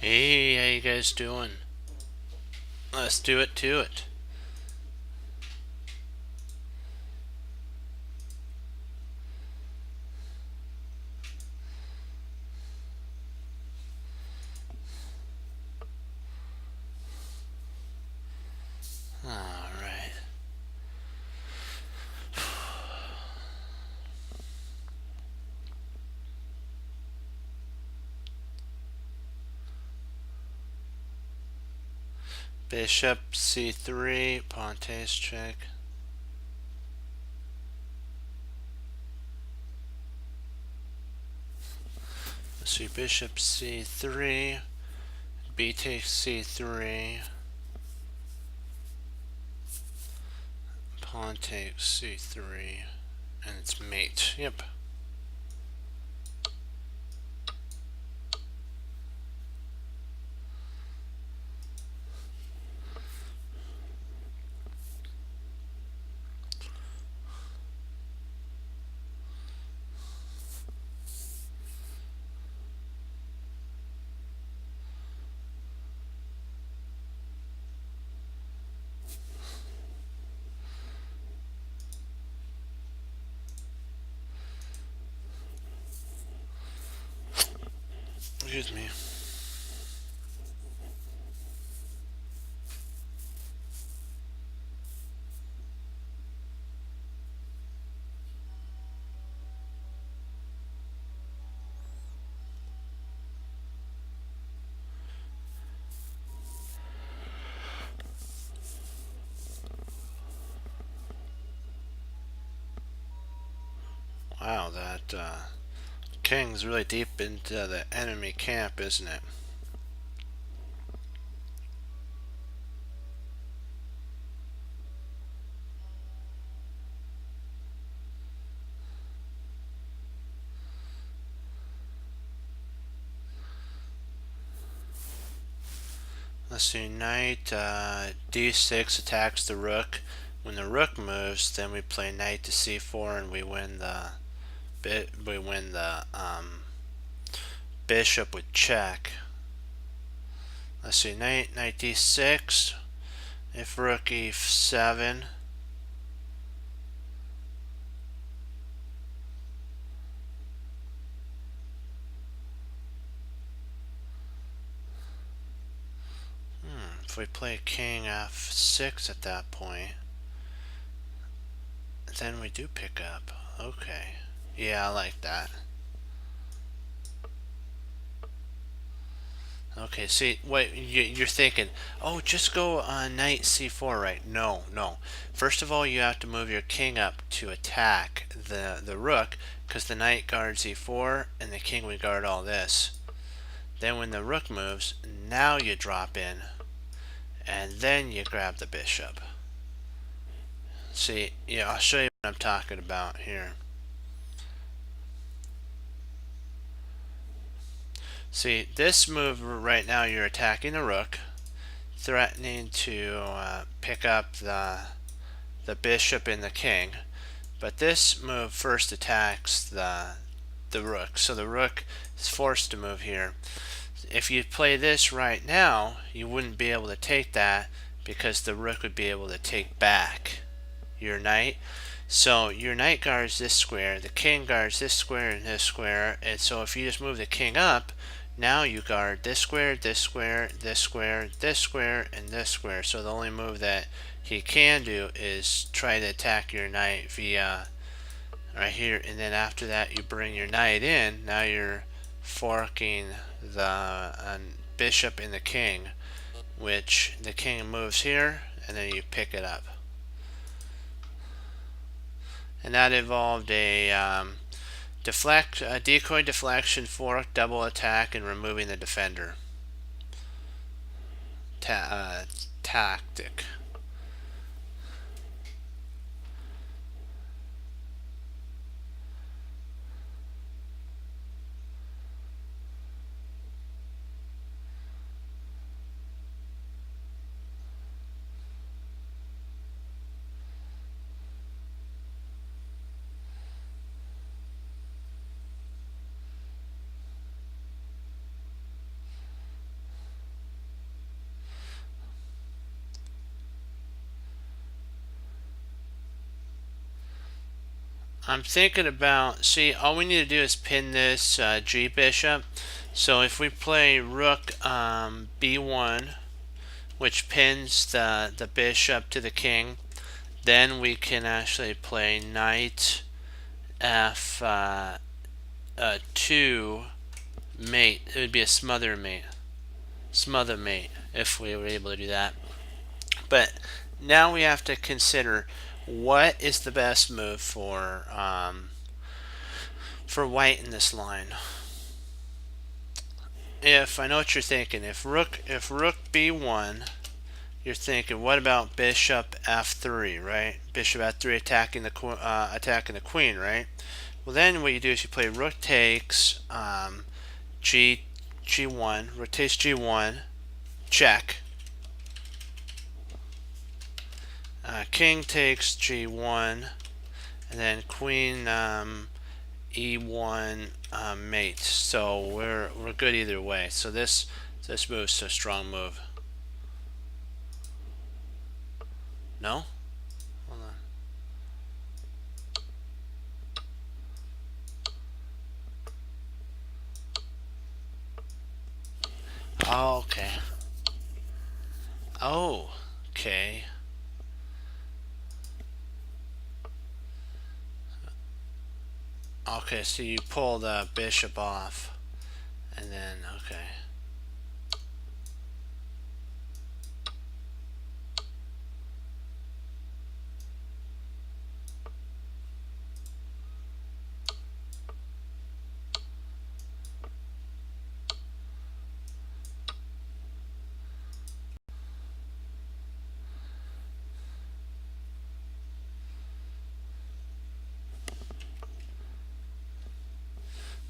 Hey, how you guys doing? Let's do it to it. Alright. Bishop c3, pawn takes check. Let's see, bishop c3, b takes c3, pawn takes c3, and it's mate. Yep. Excuse me. Wow, that king's really deep into the enemy camp, isn't it? Let's see, knight d6 attacks the rook. When the rook moves, then we play knight to c4 and we win the bishop with check. Let's see, knight d6. If rook e7, if we play king f6 at that point, then we do pick up. Okay, yeah, I like that. Okay, see, wait, you're thinking, oh, just go knight c4, right? No, no. First of all, you have to move your king up to attack the rook, because the knight guards e4, and the king would guard all this. Then when the rook moves, now you drop in, and then you grab the bishop. See, yeah, I'll show you what I'm talking about here. See, this move right now, you're attacking the rook, threatening to pick up the bishop and the king. But this move first attacks the rook, so the rook is forced to move here. If you play this right now, you wouldn't be able to take that because the rook would be able to take back your knight. So your knight guards this square, the king guards this square and this square, and so if you just move the king up, now you guard this square, this square, this square, this square, and this square. So the only move that he can do is try to attack your knight via right here, and then after that you bring your knight in. Now you're forking the bishop and the king, which the king moves here, and then you pick it up. And that involved a decoy deflection, fork, double attack, and removing the defender tactic. I'm thinking about, see, all we need to do is pin this G bishop. So if we play rook B1, which pins the bishop to the king, then we can actually play knight F2 mate. It would be a smother mate. Smother mate if we were able to do that. But now we have to consider what is the best move for white in this line. If I know what you're thinking, if rook B1, you're thinking, what about bishop F3, right? Bishop F3 attacking the queen, right? Well, then what you do is you play rook takes G1, rook takes G1, check. King takes G1, and then queen E1 mate. So we're good either way. So this move's a strong move. No? Hold on. Oh, okay. Oh, okay. Okay, so you pull the bishop off, and then, okay.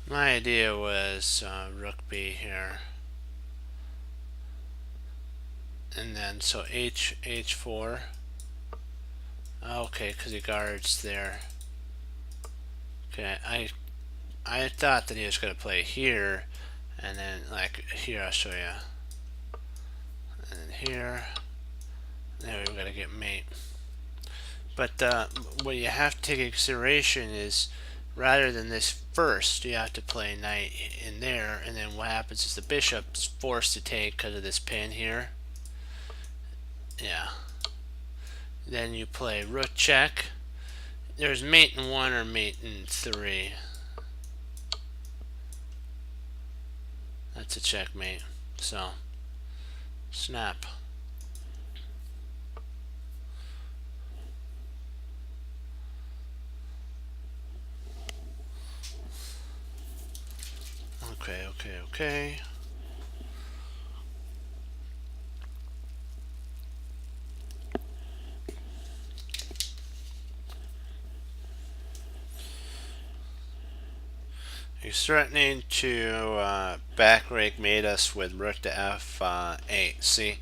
My idea was rook B here, and then so H4. Okay, because he guards there. Okay, I thought that he was going to play here, and then like here I'll show you, and then here. There we've got to get mate. But what you have to take into consideration is, rather than this first, you have to play knight in there, and then what happens is the bishop's forced to take because of this pin here. Yeah. Then you play rook check. There's mate in 1 or mate in 3. That's a checkmate. So, snap. Okay. He's threatening to back rake mate us with rook to F8. See,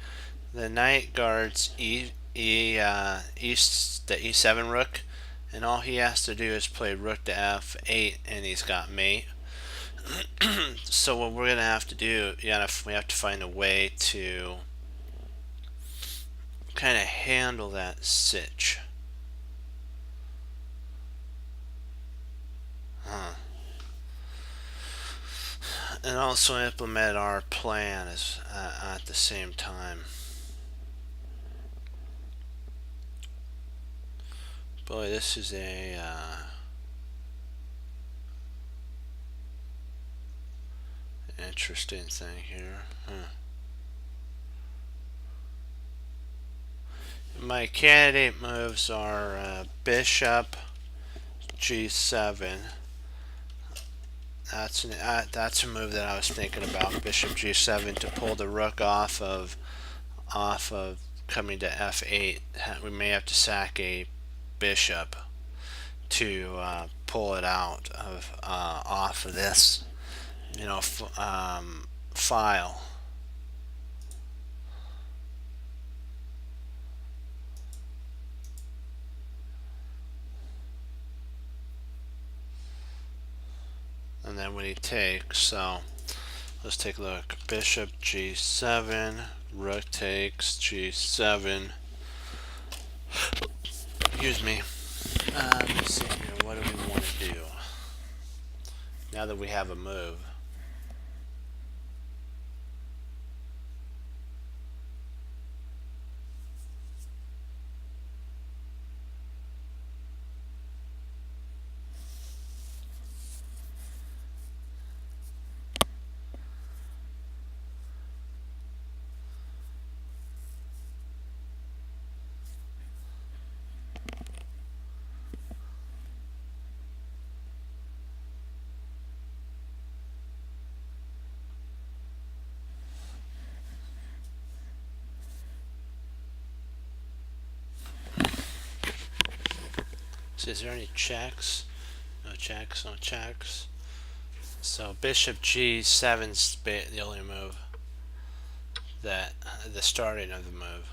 the knight guards the E7 rook, and all he has to do is play rook to F8, and he's got mate. So what we're gonna have to do, we have to find a way to kind of handle that sitch. And also implement our plan at the same time. Boy, this is a interesting thing here. My candidate moves are bishop G7. That's a move that I was thinking about. Bishop G7 to pull the rook off of coming to F8. We may have to sack a bishop to pull it out of off of this, file. And then when he takes, so let's take a look. Bishop G7, rook takes G7. Excuse me. Let's see here. What do we now that we have a move. So is there any checks? No checks, no checks. So bishop g7's the only move that the starting of the move.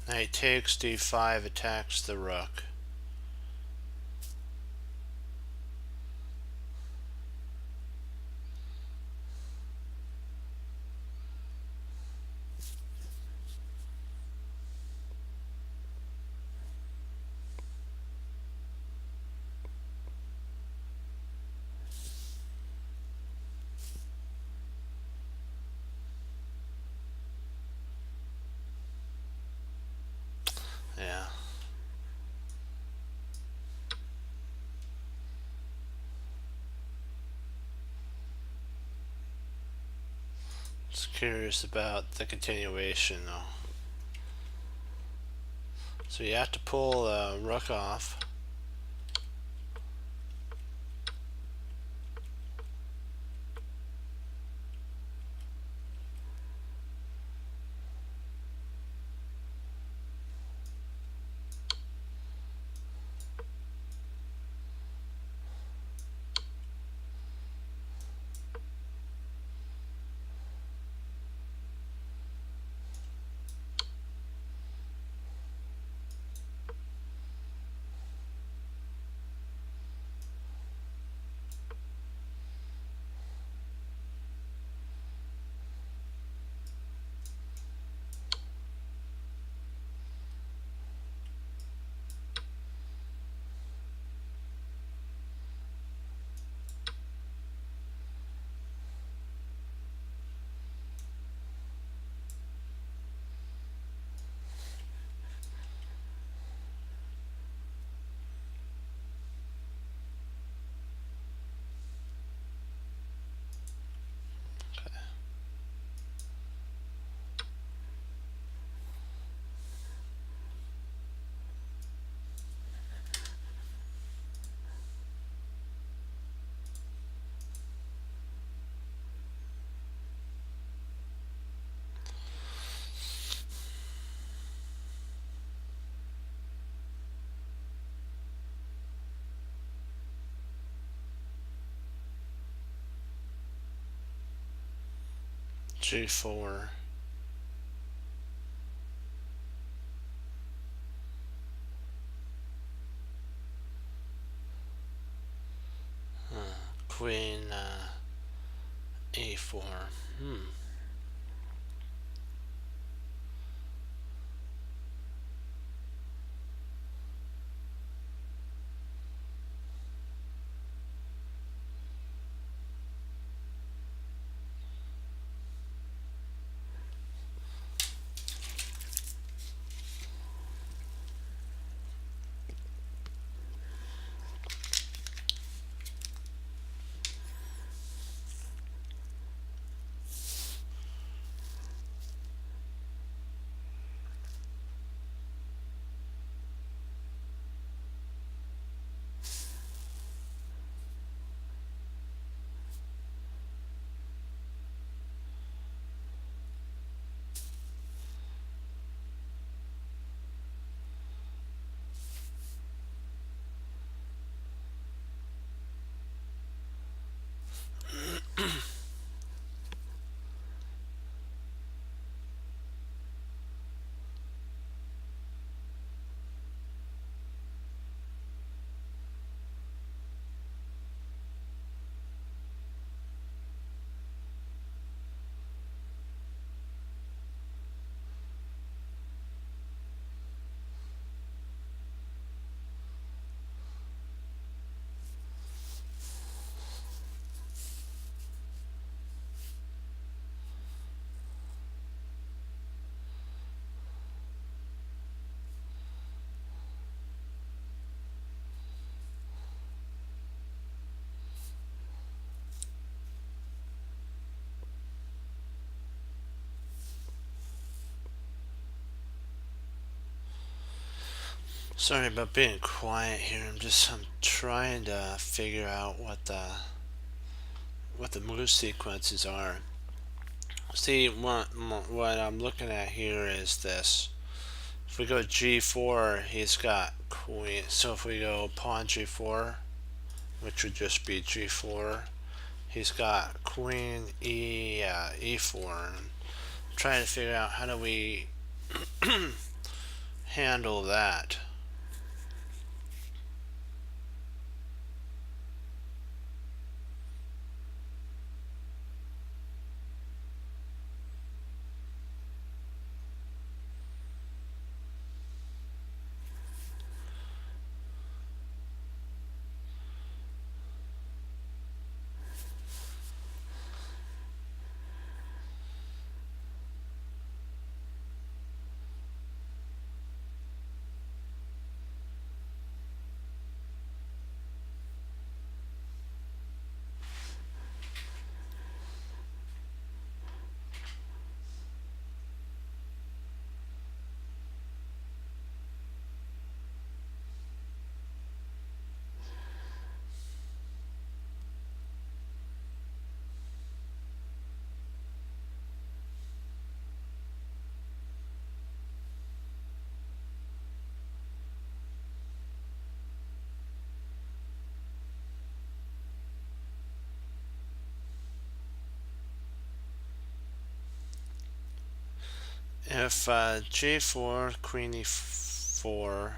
Knight takes d5, attacks the rook. Yeah. Just curious about the continuation though. So you have to pull the rook off. G4. Queen A4. Sorry about being quiet here. I'm trying to figure out what the move sequences are. See, what I'm looking at here is this. If we go G4, he's got queen. So if we go pawn G4, which would just be G4, he's got queen E4. And I'm trying to figure out how do we handle that. If G4, queen E4,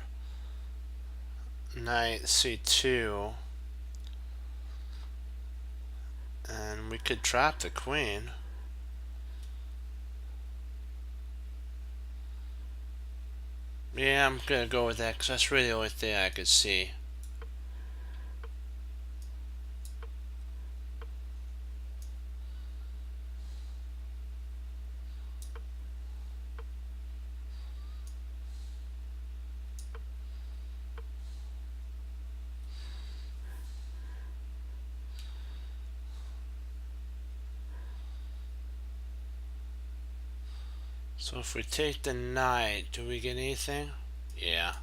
knight C2, and we could trap the queen. Yeah, I'm gonna go with that because that's really the only thing I could see. So if we take the knight, do we get anything? Yeah.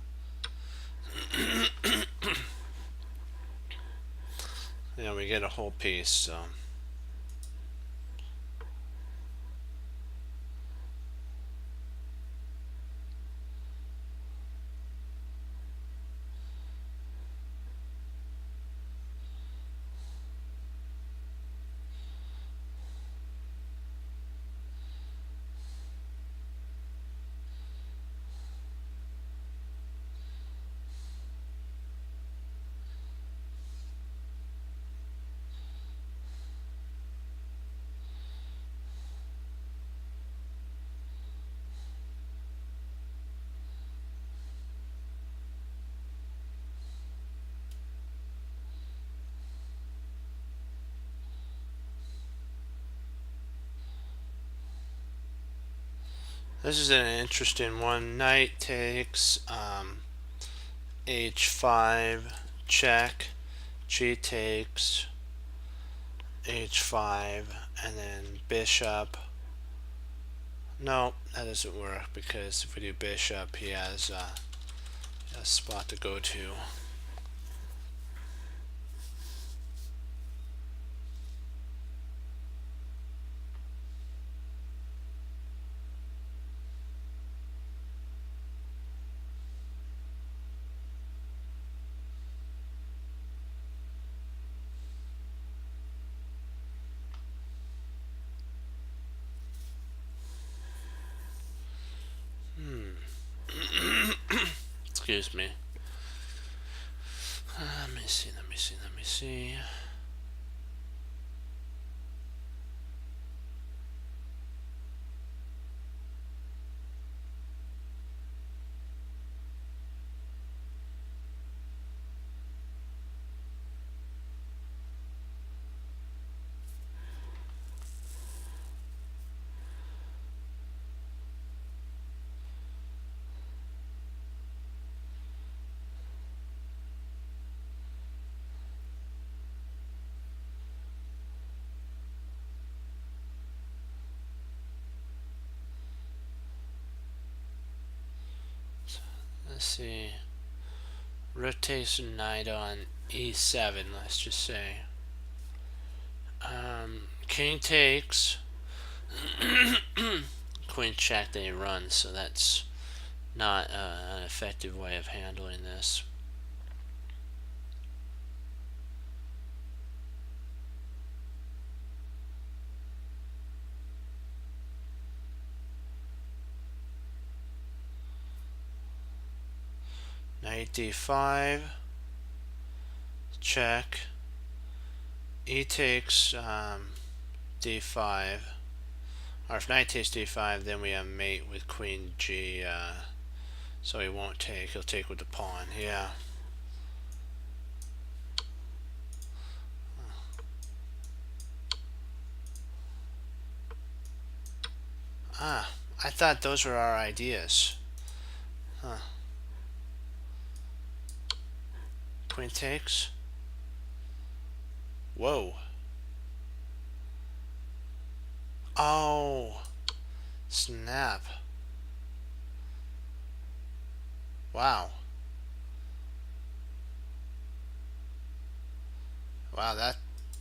Yeah, we get a whole piece, so. This is an interesting one. Knight takes H5, check, G takes H5, and then bishop. No, that doesn't work because if we do bishop, he has a spot to go to. Excuse me. Let me see. Let's see. rotates knight on e7, let's just say. King takes. Queen check, then he runs, so that's not an effective way of handling this. Knight d5, check, e takes d5, or if knight takes d5, then we have mate with queen g, so he won't take, he'll take with the pawn, yeah. Ah, I thought those were our ideas. Huh. Queen takes. Whoa. Oh, snap. Wow. Wow,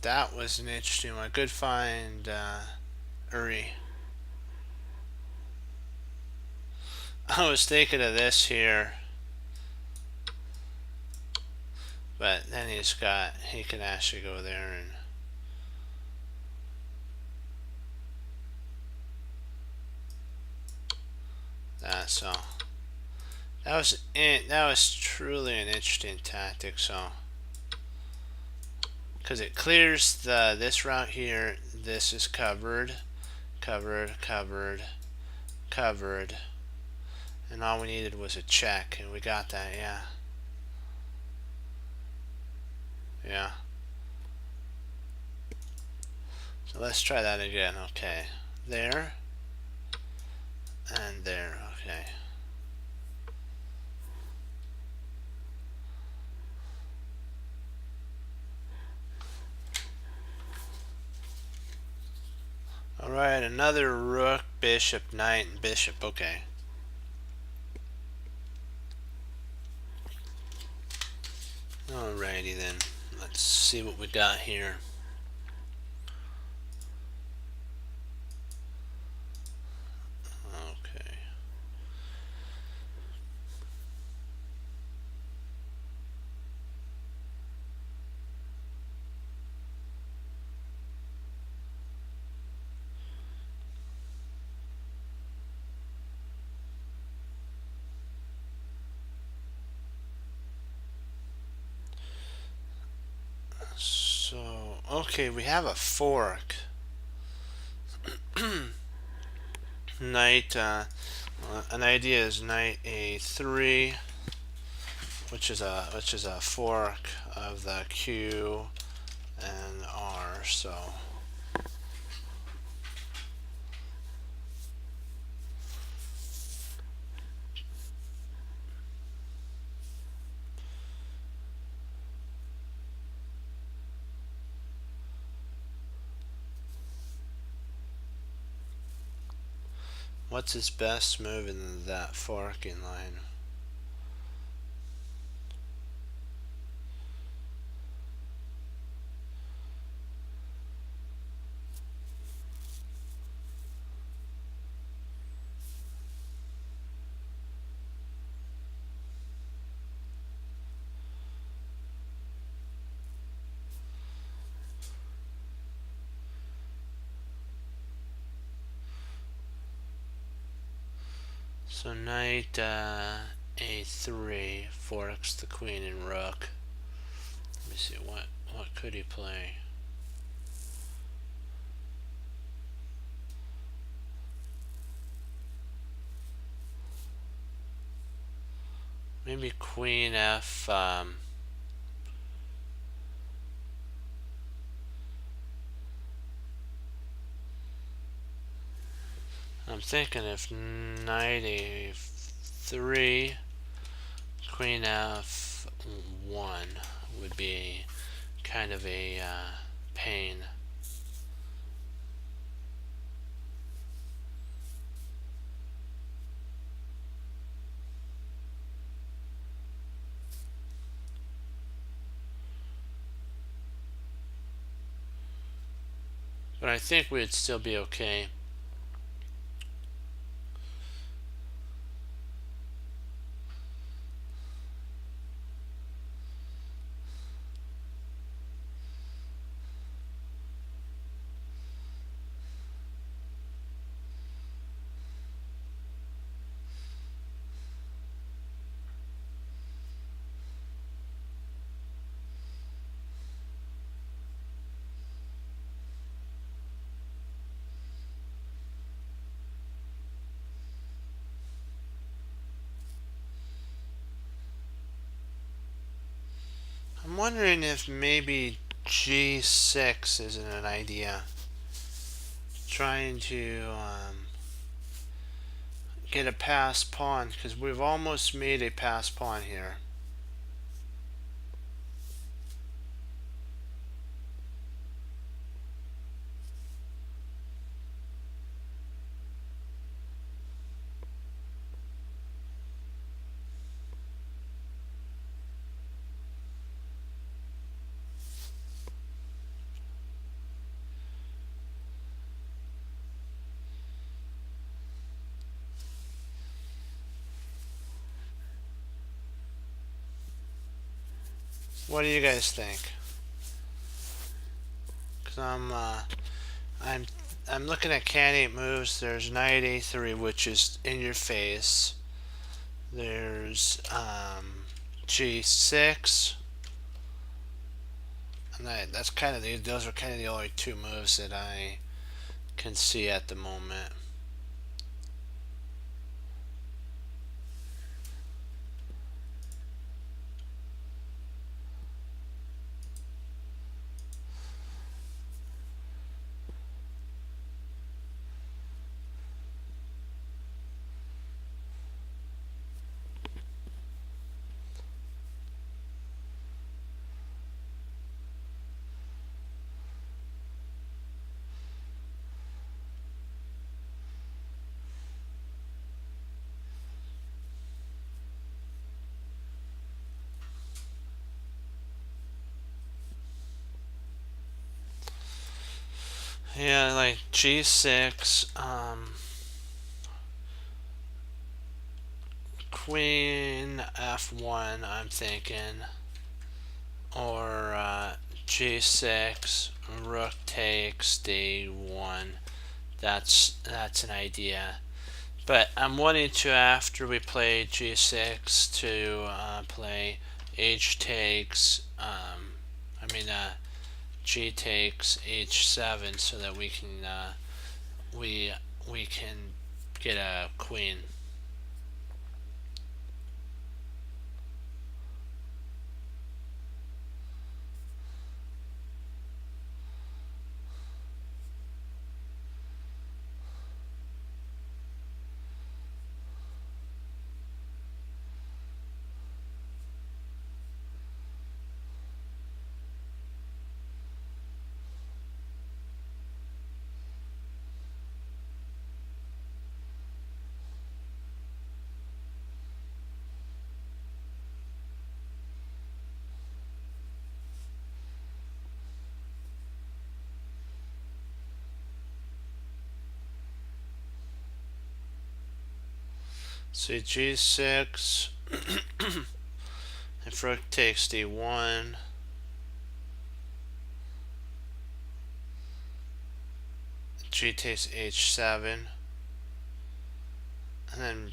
that was an interesting one. Good find, Uri. I was thinking of this here, but then he can actually go there and that. So that was truly an interesting tactic. So because it clears this route here, this is covered, covered, and all we needed was a check, and we got that. Yeah. Yeah. So let's try that again. Okay. There. And there. Okay. Alright, another rook, bishop, knight, and bishop. Okay. Alrighty then. Let's see what we got here. Okay. So, okay, we have a fork. Knight, an idea is knight a3, which is a fork of the Q and R. So what's his best move in that forking line? So knight a3 forks the queen and rook. Let me see, what could he play? Maybe queen f. I'm thinking if knight a3, queen f1 would be kind of a pain. but I think we'd still be okay. I'm wondering if maybe G6 isn't an idea. Trying to get a passed pawn, because we've almost made a passed pawn here. What do you guys think? Because I'm looking at candidate moves. There's knight a3, which is in your face. There's g6, and that's kind of those are kind of the only two moves that I can see at the moment. Yeah, like g6, queen f1, I'm thinking, or g6, rook takes d1. That's an idea. But I'm wanting to, after we play g6, to play h takes, g takes h7, so that we can we can get a queen. So g6, if rook takes d1, g takes h7, and then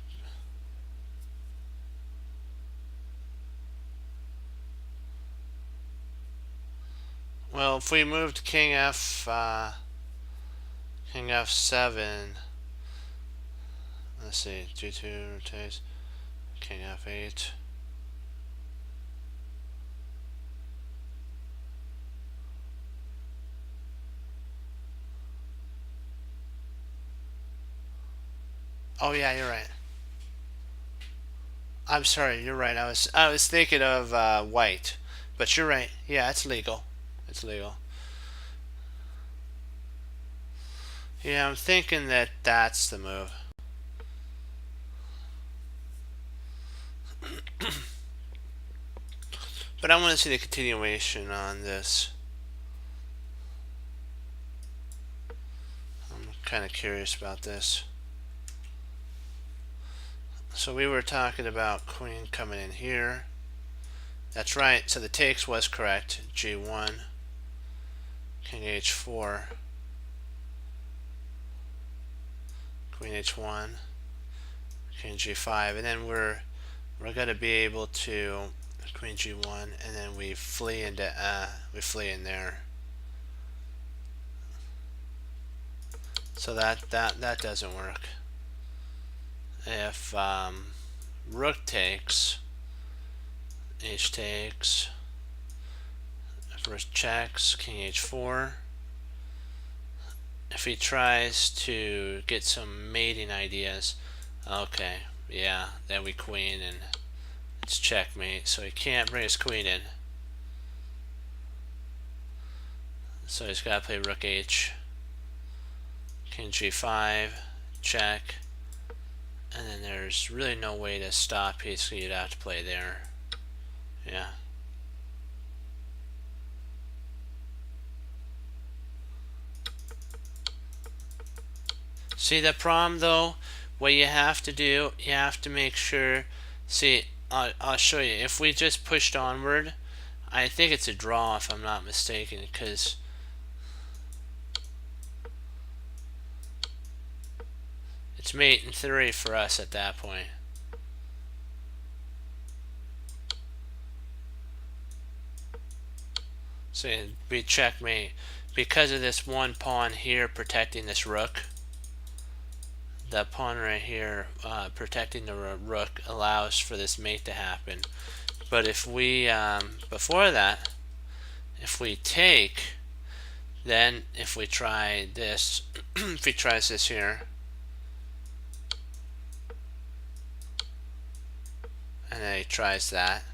well, if we moved king f7, let's see, g2 rotates, king f8. Oh yeah, you're right. I'm sorry, you're right. I was thinking of white, but you're right. Yeah, it's legal. It's legal. Yeah, I'm thinking that that's the move. But I want to see the continuation on this. kind of curious about this. So we were talking about queen coming in here. That's right, so the takes was correct. G1, king H4, queen H1, king G5, and then we're gonna be able to queen G1, and then we flee in there. So that doesn't work. If rook takes, h takes, first checks, king h4. If he tries to get some mating ideas, okay, yeah, then we queen and it's checkmate. So he can't bring his queen in. So he's got to play rook h, king g5, check, and then there's really no way to stop. Basically, you'd have to play there. Yeah. See the problem though? What you have to do, you have to make sure. See, I'll show you. If we just pushed onward, I think it's a draw if I'm not mistaken, because it's mate in theory for us at that point. So it'd be checkmate because of this one pawn here protecting this rook. That pawn right here protecting the rook allows for this mate to happen. But if we before that, if we take, then if we try this, if he tries this here, and then he tries that,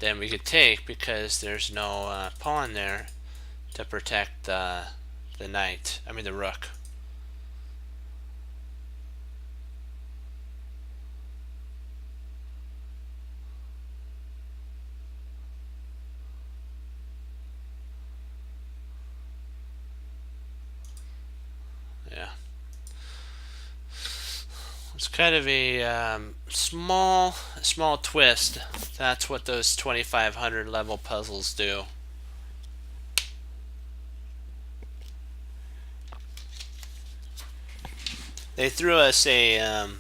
then we could take because there's no pawn there to protect the knight. I mean the rook. Yeah. It's kind of a small twist. That's what those 2500 level puzzles do. They threw us a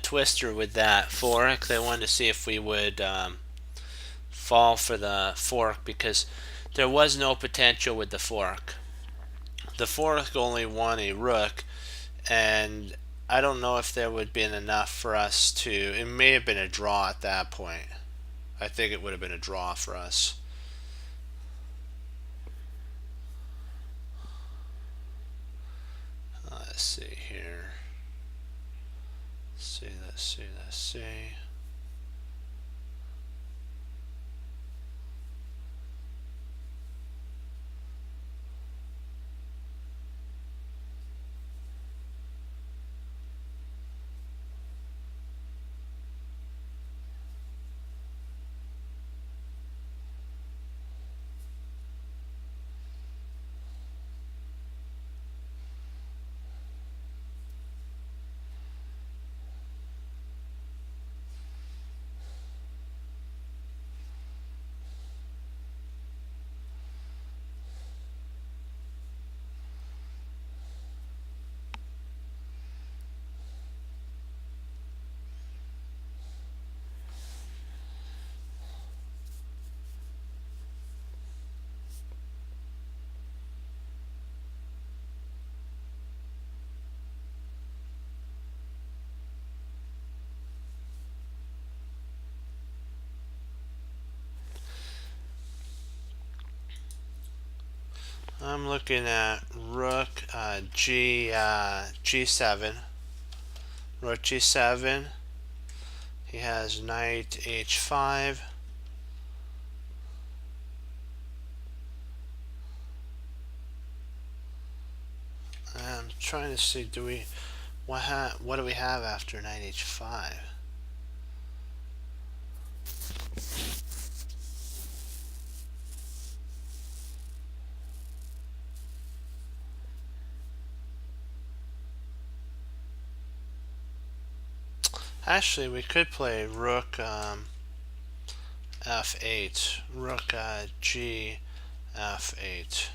twister with that fork. They wanted to see if we would fall for the fork because there was no potential with the fork. The fork only won a rook, and I don't know if there would have been enough for us to. It may have been a draw at that point. I think it would have been a draw for us. Let's see here. Let's see. I'm looking at rook G7. Rook G7. He has knight H5. I'm trying to see, what do we have after knight H5? Actually, we could play rook f8, rook g f8.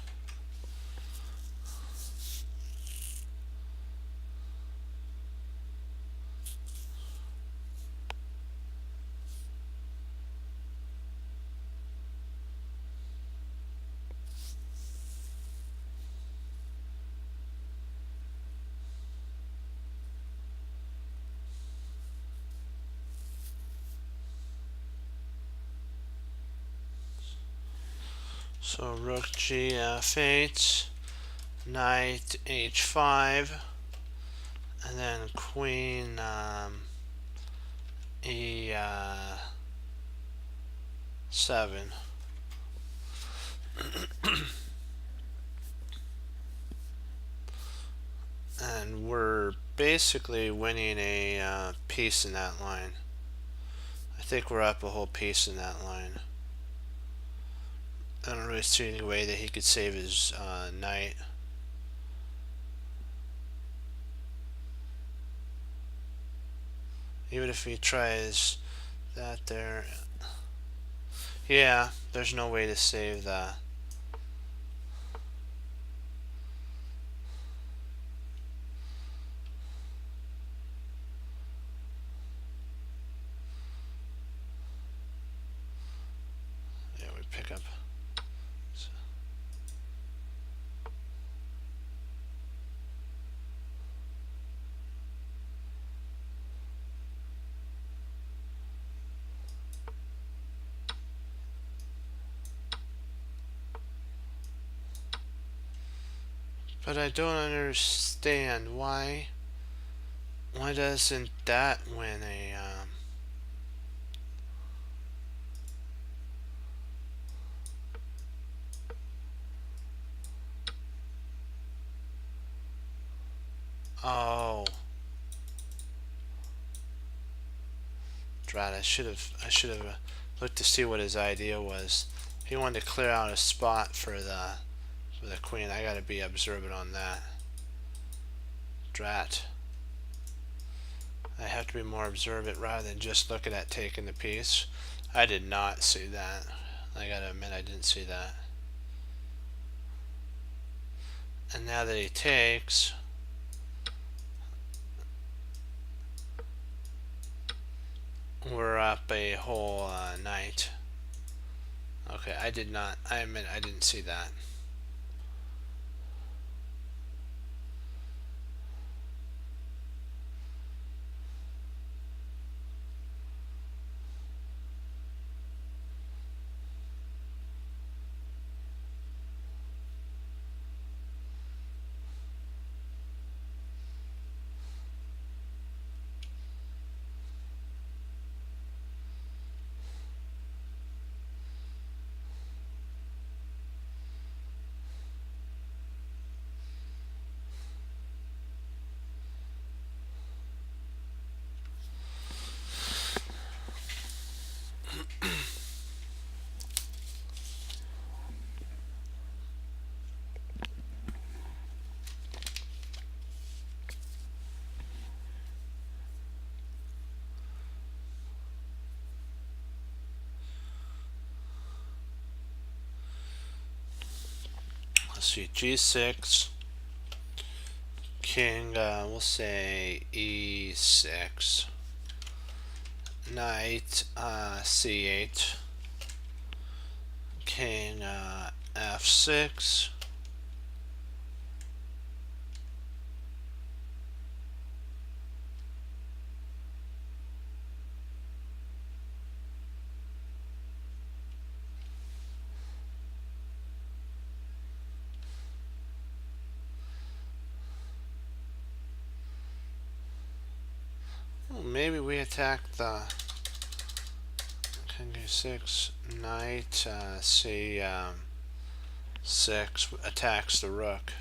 So rook g f8, knight h5, and then queen e7. And we're basically winning a piece in that line. I think we're up a whole piece in that line. I don't really see any way that he could save his knight. Even if he tries that there. Yeah, there's no way to save that. Yeah, we pick up. But I don't understand why doesn't that win a oh, drat, I should have looked to see what his idea was. He wanted to clear out a spot for the queen. I gotta be observant on that. Drat. I have to be more observant rather than just looking at taking the piece. I did not see that. I gotta admit I didn't see that. And now that he takes, we're up a whole knight. Okay, I admit I didn't see that. Let's see, g6, king, we'll say e6, knight c8, king f6, well, maybe we attack the king e6, knight c6 attacks the rook.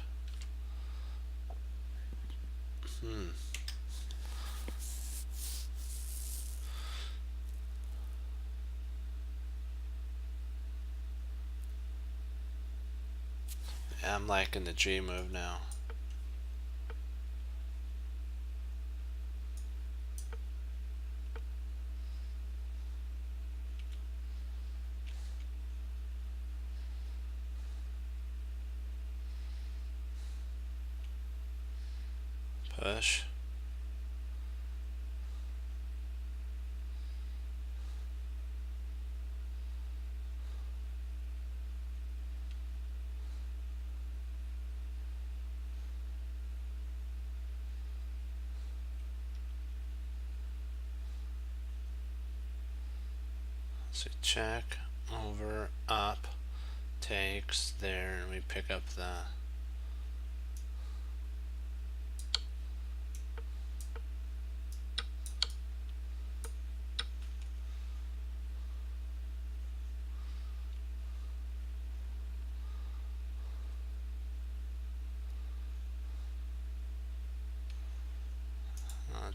Yeah, I'm liking the G move now. push. So check, over, up, takes there, and we pick up the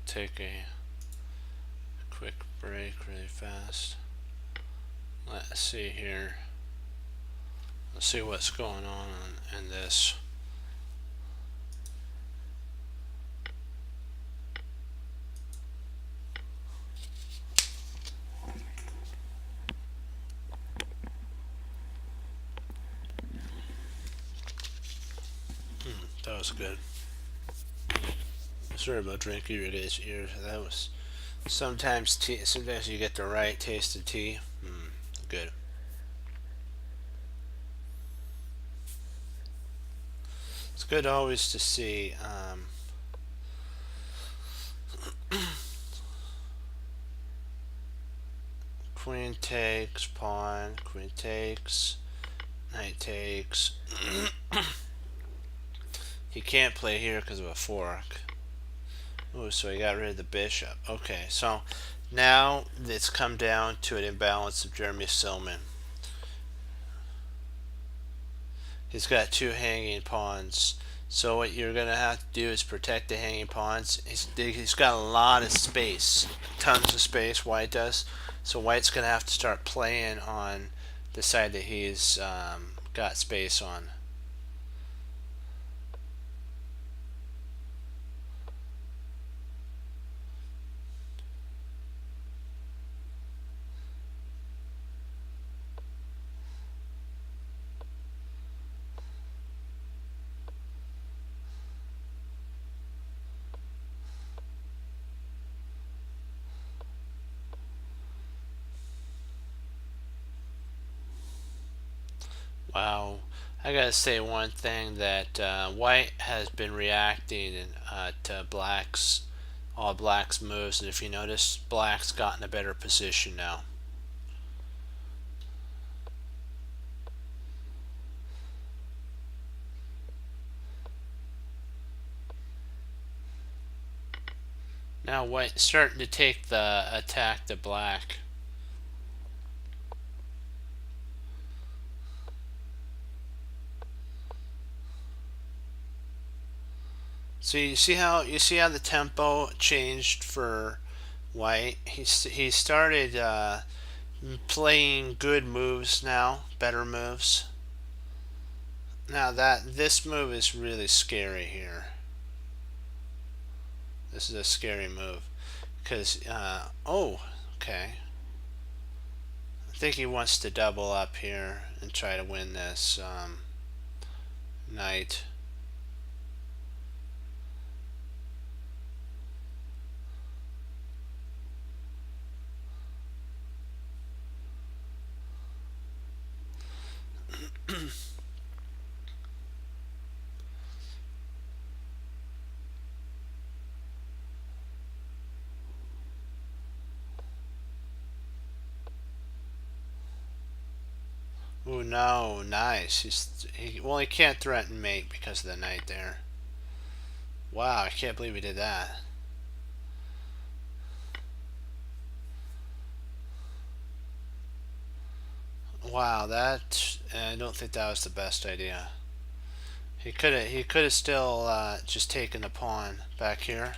take a quick break really fast. Let's see here. Let's see what's going on in this. That was good. Sorry about drinking your guys' ears. That was sometimes tea. Sometimes you get the right taste of tea. Good. It's good always to see. Queen takes, pawn, queen takes, knight takes. He can't play here because of a fork. Oh, so he got rid of the bishop. Okay, so now it's come down to an imbalance of Jeremy Silman. He's got two hanging pawns. So what you're going to have to do is protect the hanging pawns. He's got a lot of space. Tons of space, white does. So white's going to have to start playing on the side that he's got space on. Wow. I gotta say one thing that white has been reacting to all black's moves, and if you notice, black's gotten a better position now. Now white's starting to take the attack to black. So you see how the tempo changed for white. He started playing good moves now, better moves. Now this move is really scary here. This is a scary move because oh, okay. I think he wants to double up here and try to win this knight. Oh no, nice. He can't threaten mate because of the knight there. Wow, I can't believe he did that. Wow, I don't think that was the best idea. He could have still just taken the pawn back here.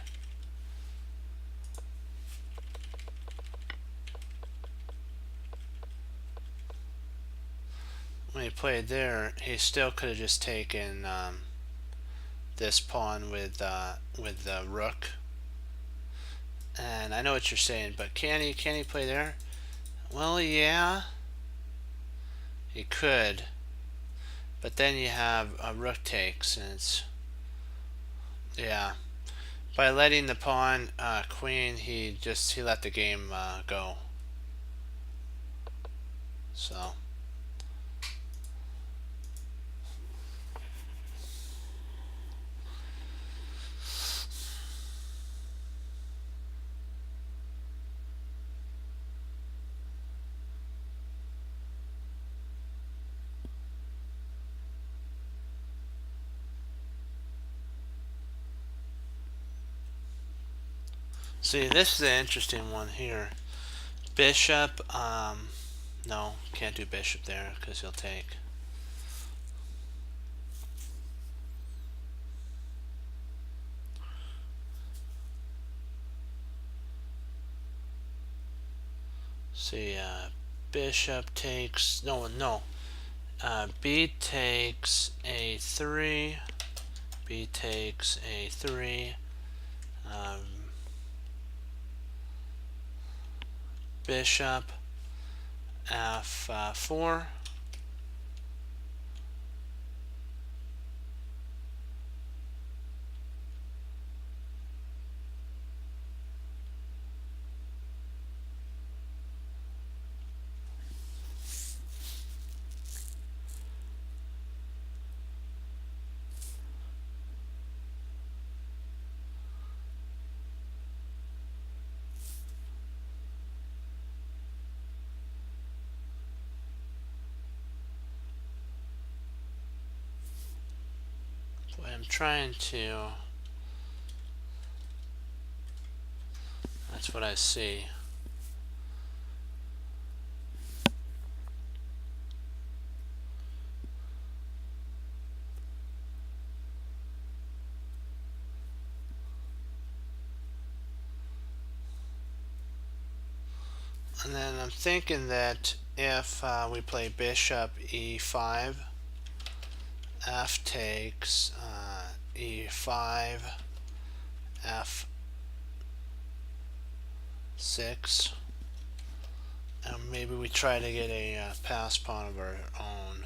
When he played there, he still could have just taken this pawn with the rook. And I know what you're saying, but can he play there? Well, yeah, he could. But then you have a rook takes, and it's, yeah. by letting the pawn queen, he let the game go. So see, this is an interesting one here. Bishop, no, can't do bishop there because he'll take. See, bishop takes, no, b takes a3, b takes a3, bishop f4, boy, I'm trying to, that's what I see. And then I'm thinking that if we play bishop e5, f takes e5, f6, and maybe we try to get a pass pawn of our own.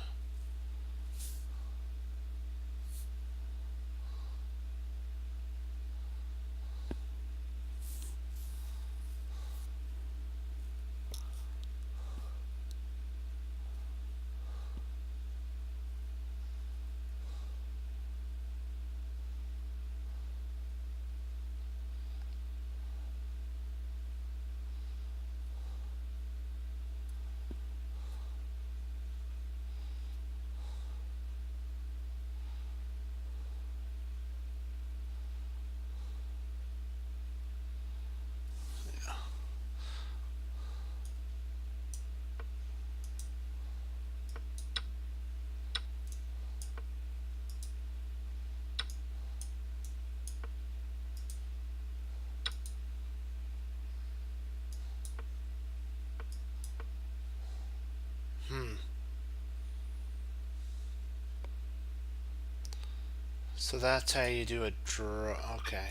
So that's how you do a draw. Okay.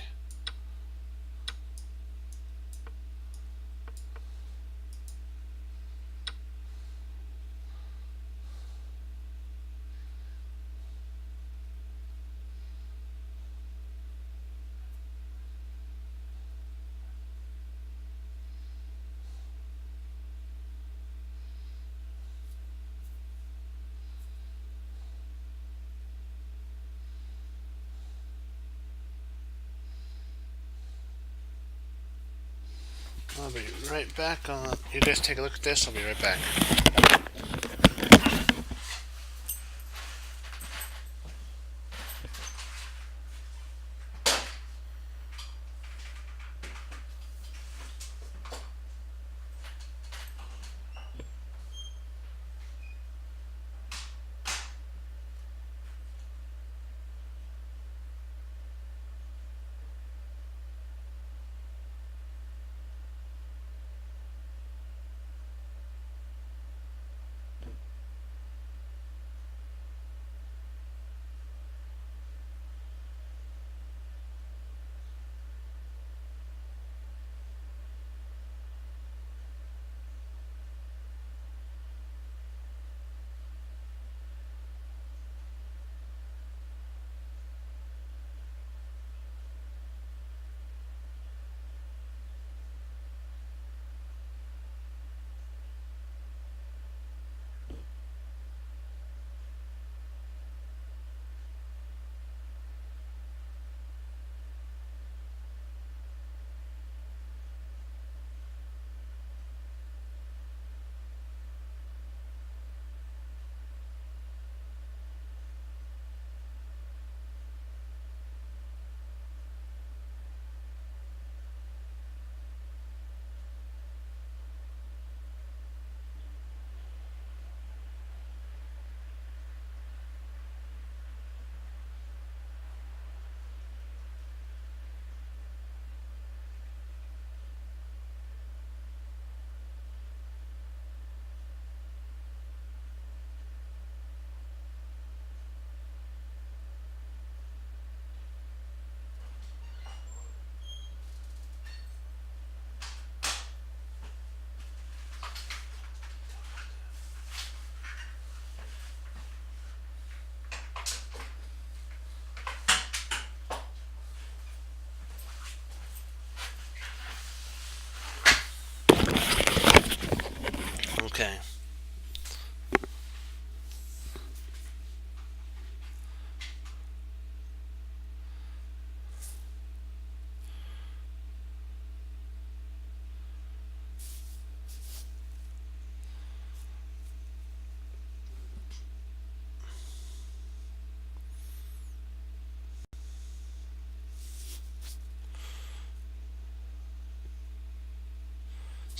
I'll be right back. You guys take a look at this. I'll be right back.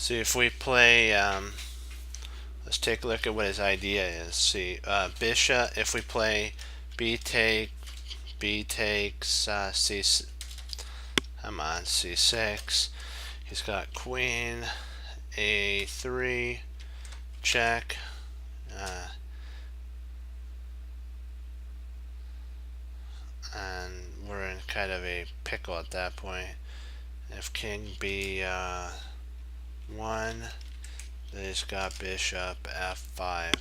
See if we play. Let's take a look at what his idea is. See, bishop. If we play B takes C. Come on, C6. He's got queen A3 check. And we're in kind of a pickle at that point. If king B1, then he's got bishop F5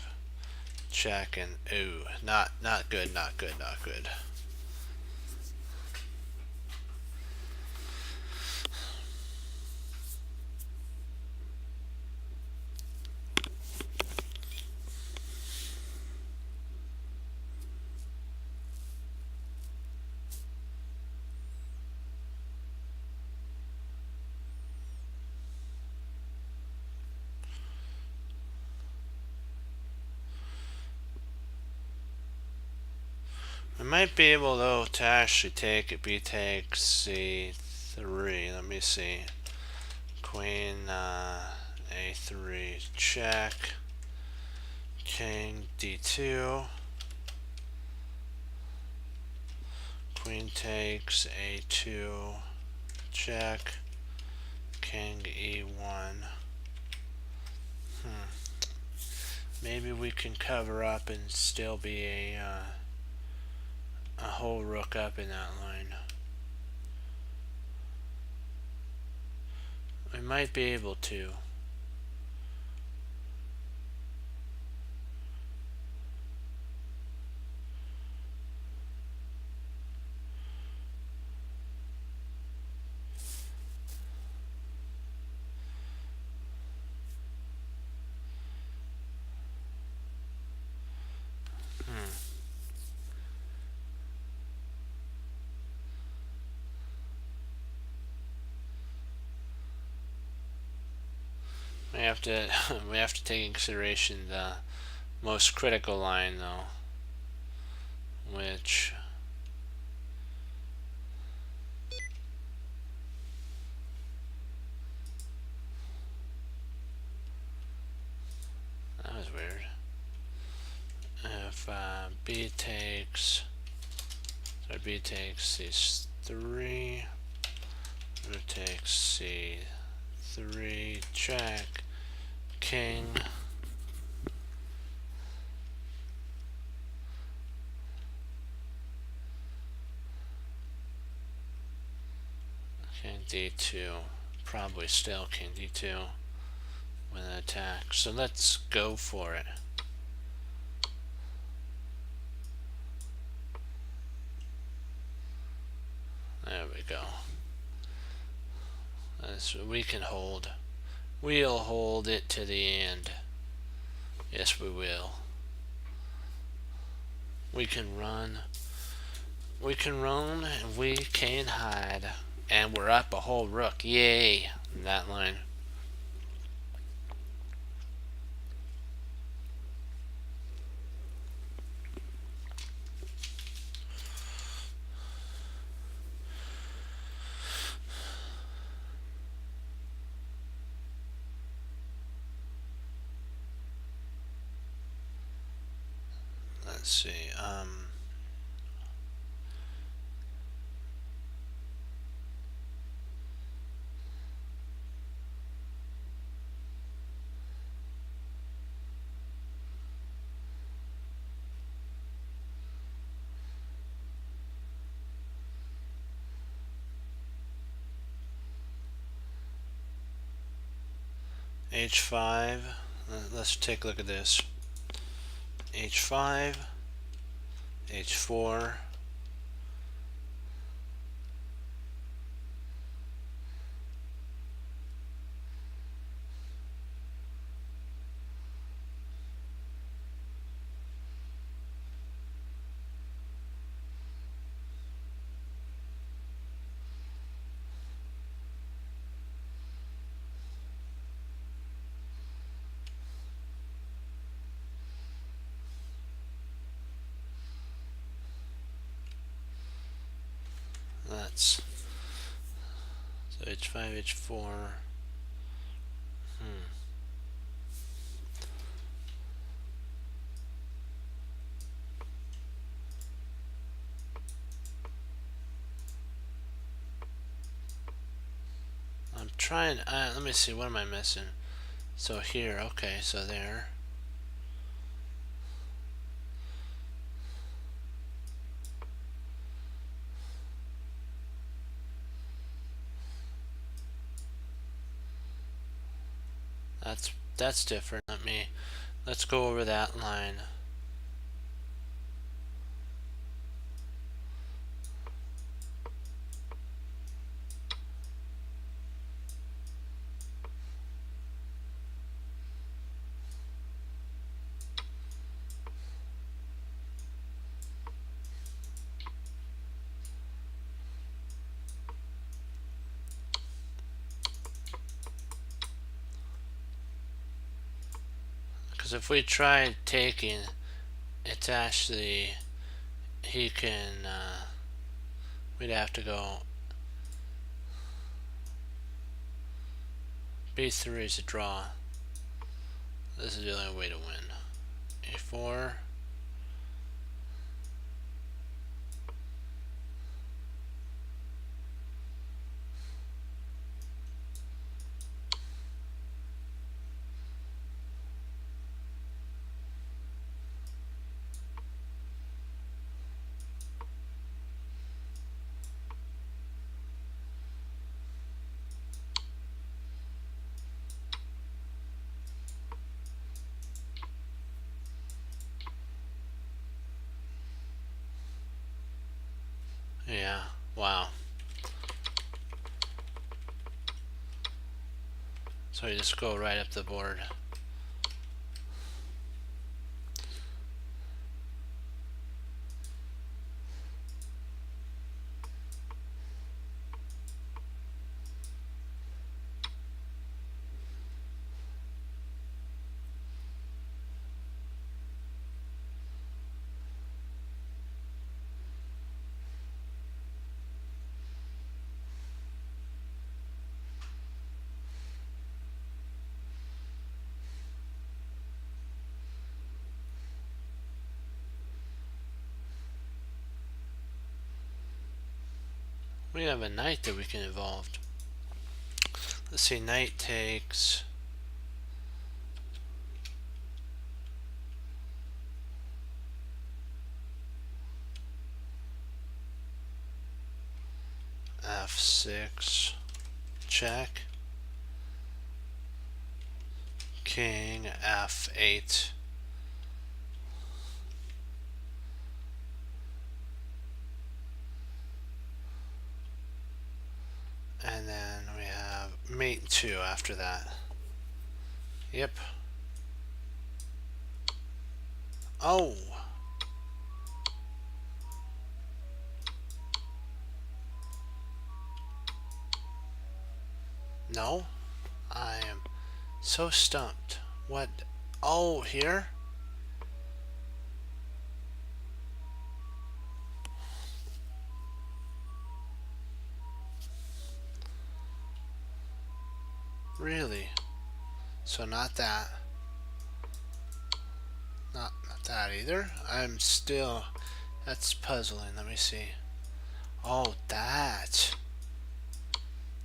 check, and ooh, not good, not good, not good. We might be able though to actually take it. B takes C3. Let me see. Queen A3 check. King D2. Queen takes A2 check. King E1. Maybe we can cover up and still be a whole rook up in that line. We might be able to. We have to we have to take in consideration the most critical line though, which that was weird. If B takes C3, rook takes C3 check, king. King D2, probably still king D2 with an attack. So let's go for it. There we go. We can hold. We'll hold it to the end. Yes, we will. We can run. We can run and we can hide. And we're up a whole rook. Yay! In that line. Let's see. H5. Let's take a look at this. H5. H4. That's so H5, H4. try and let me see, what am I missing? So here, okay, so there. That's different. Let's go over that line. Because if we try taking, it's actually, he can, we'd have to go, B3 is a draw. This is the only way to win. A4. Yeah, wow. So you just go right up the board. We have a knight that we can evolve. Let's see, knight takes. F6, check. King F8. And then we have mate 2 after that. Yep. Oh! No? I am so stumped. What? Oh, here? Really? So not that. Not that either. I'm still... That's puzzling. Let me see. Oh, that.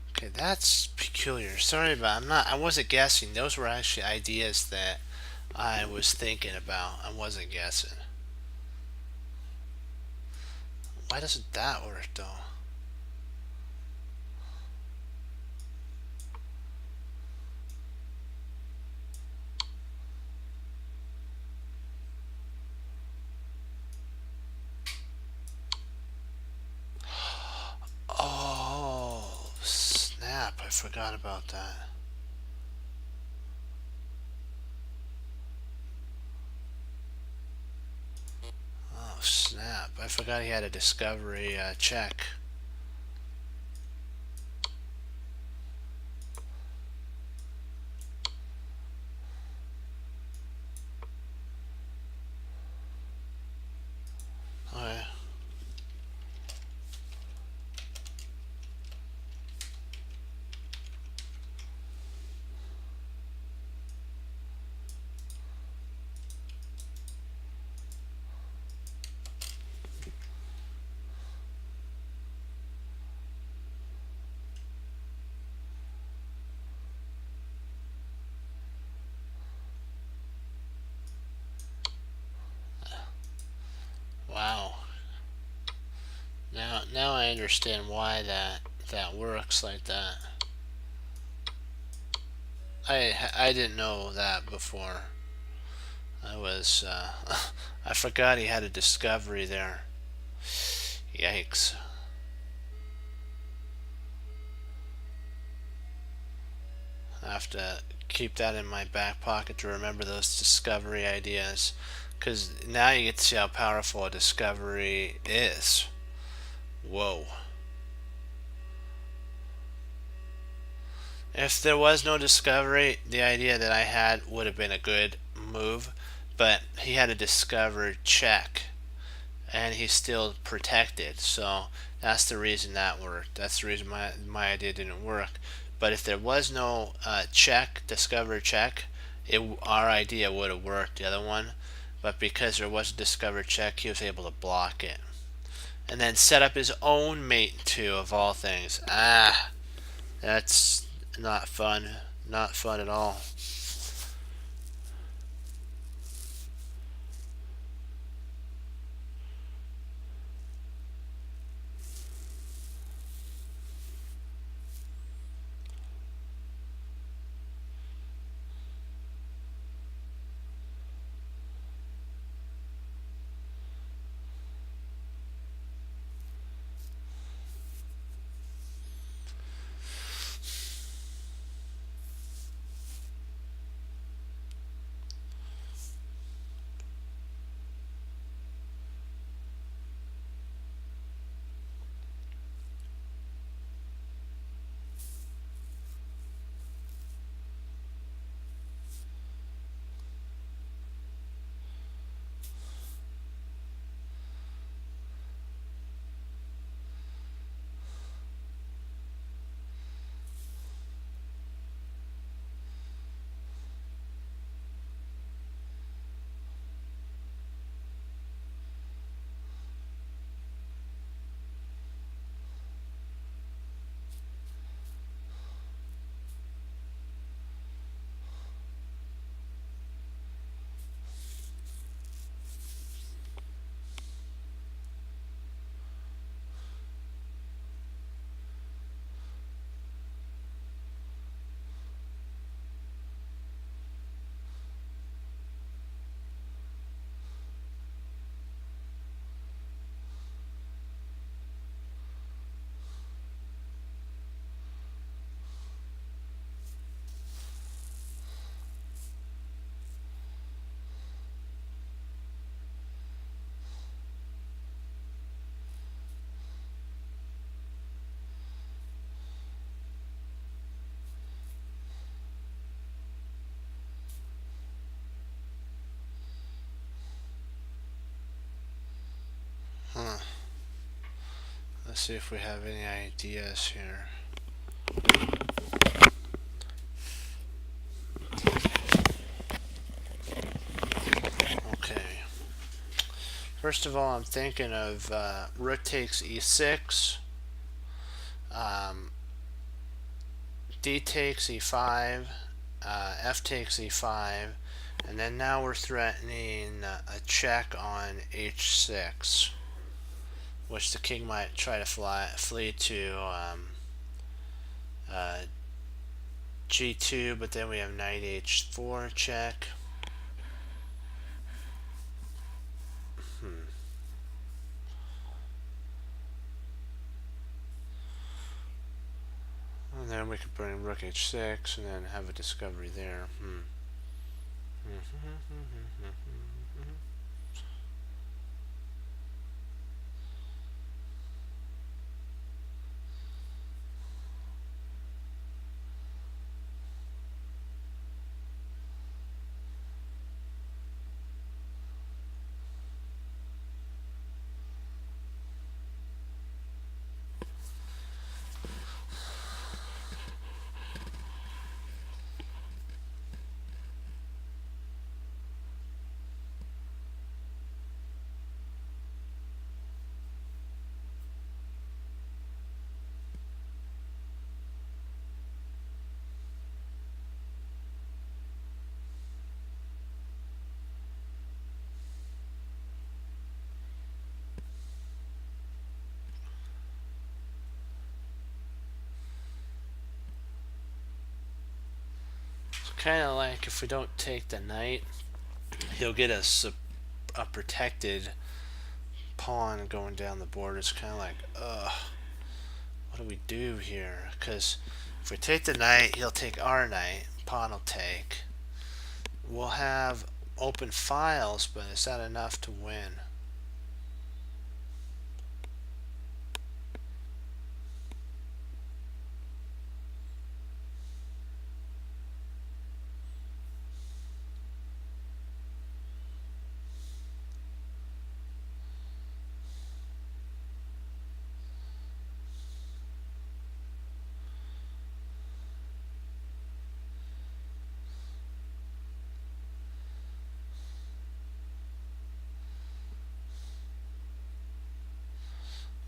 Okay, that's peculiar. Sorry about. I wasn't guessing. Those were actually ideas that I was thinking about. I wasn't guessing. Why doesn't that work though? Oh, snap. I forgot about that. Oh, snap. I forgot he had a discovery check. Okay. now I understand why that works like that. I didn't know that before. I was I forgot he had a discovery there. Yikes. I have to keep that in my back pocket to remember those discovery ideas, because now you get to see how powerful a discovery is. Whoa. If there was no discovery, the idea that I had would have been a good move, but he had a discovered check and he's still protected, so that's the reason that worked. That's the reason my idea didn't work. But if there was no discovered check, our idea would have worked, the other one. But because there was a discovered check, he was able to block it. And then set up his own mate too, of all things. That's not fun. Not fun at all. Huh. Let's see if we have any ideas here. Okay. First of all, I'm thinking of rook takes e6, um, d takes e5, f takes e5, and then now we're threatening a check on h6, which the king might try to flee to uh, g2, but then we have knight h4 check. And then we could bring rook h6 and then have a discovery there. kind of like if we don't take the knight, he'll get us a protected pawn going down the board. It's kind of like, ugh, what do we do here? Because if we take the knight, he'll take our knight, pawn will take. We'll have open files, but is that enough to win?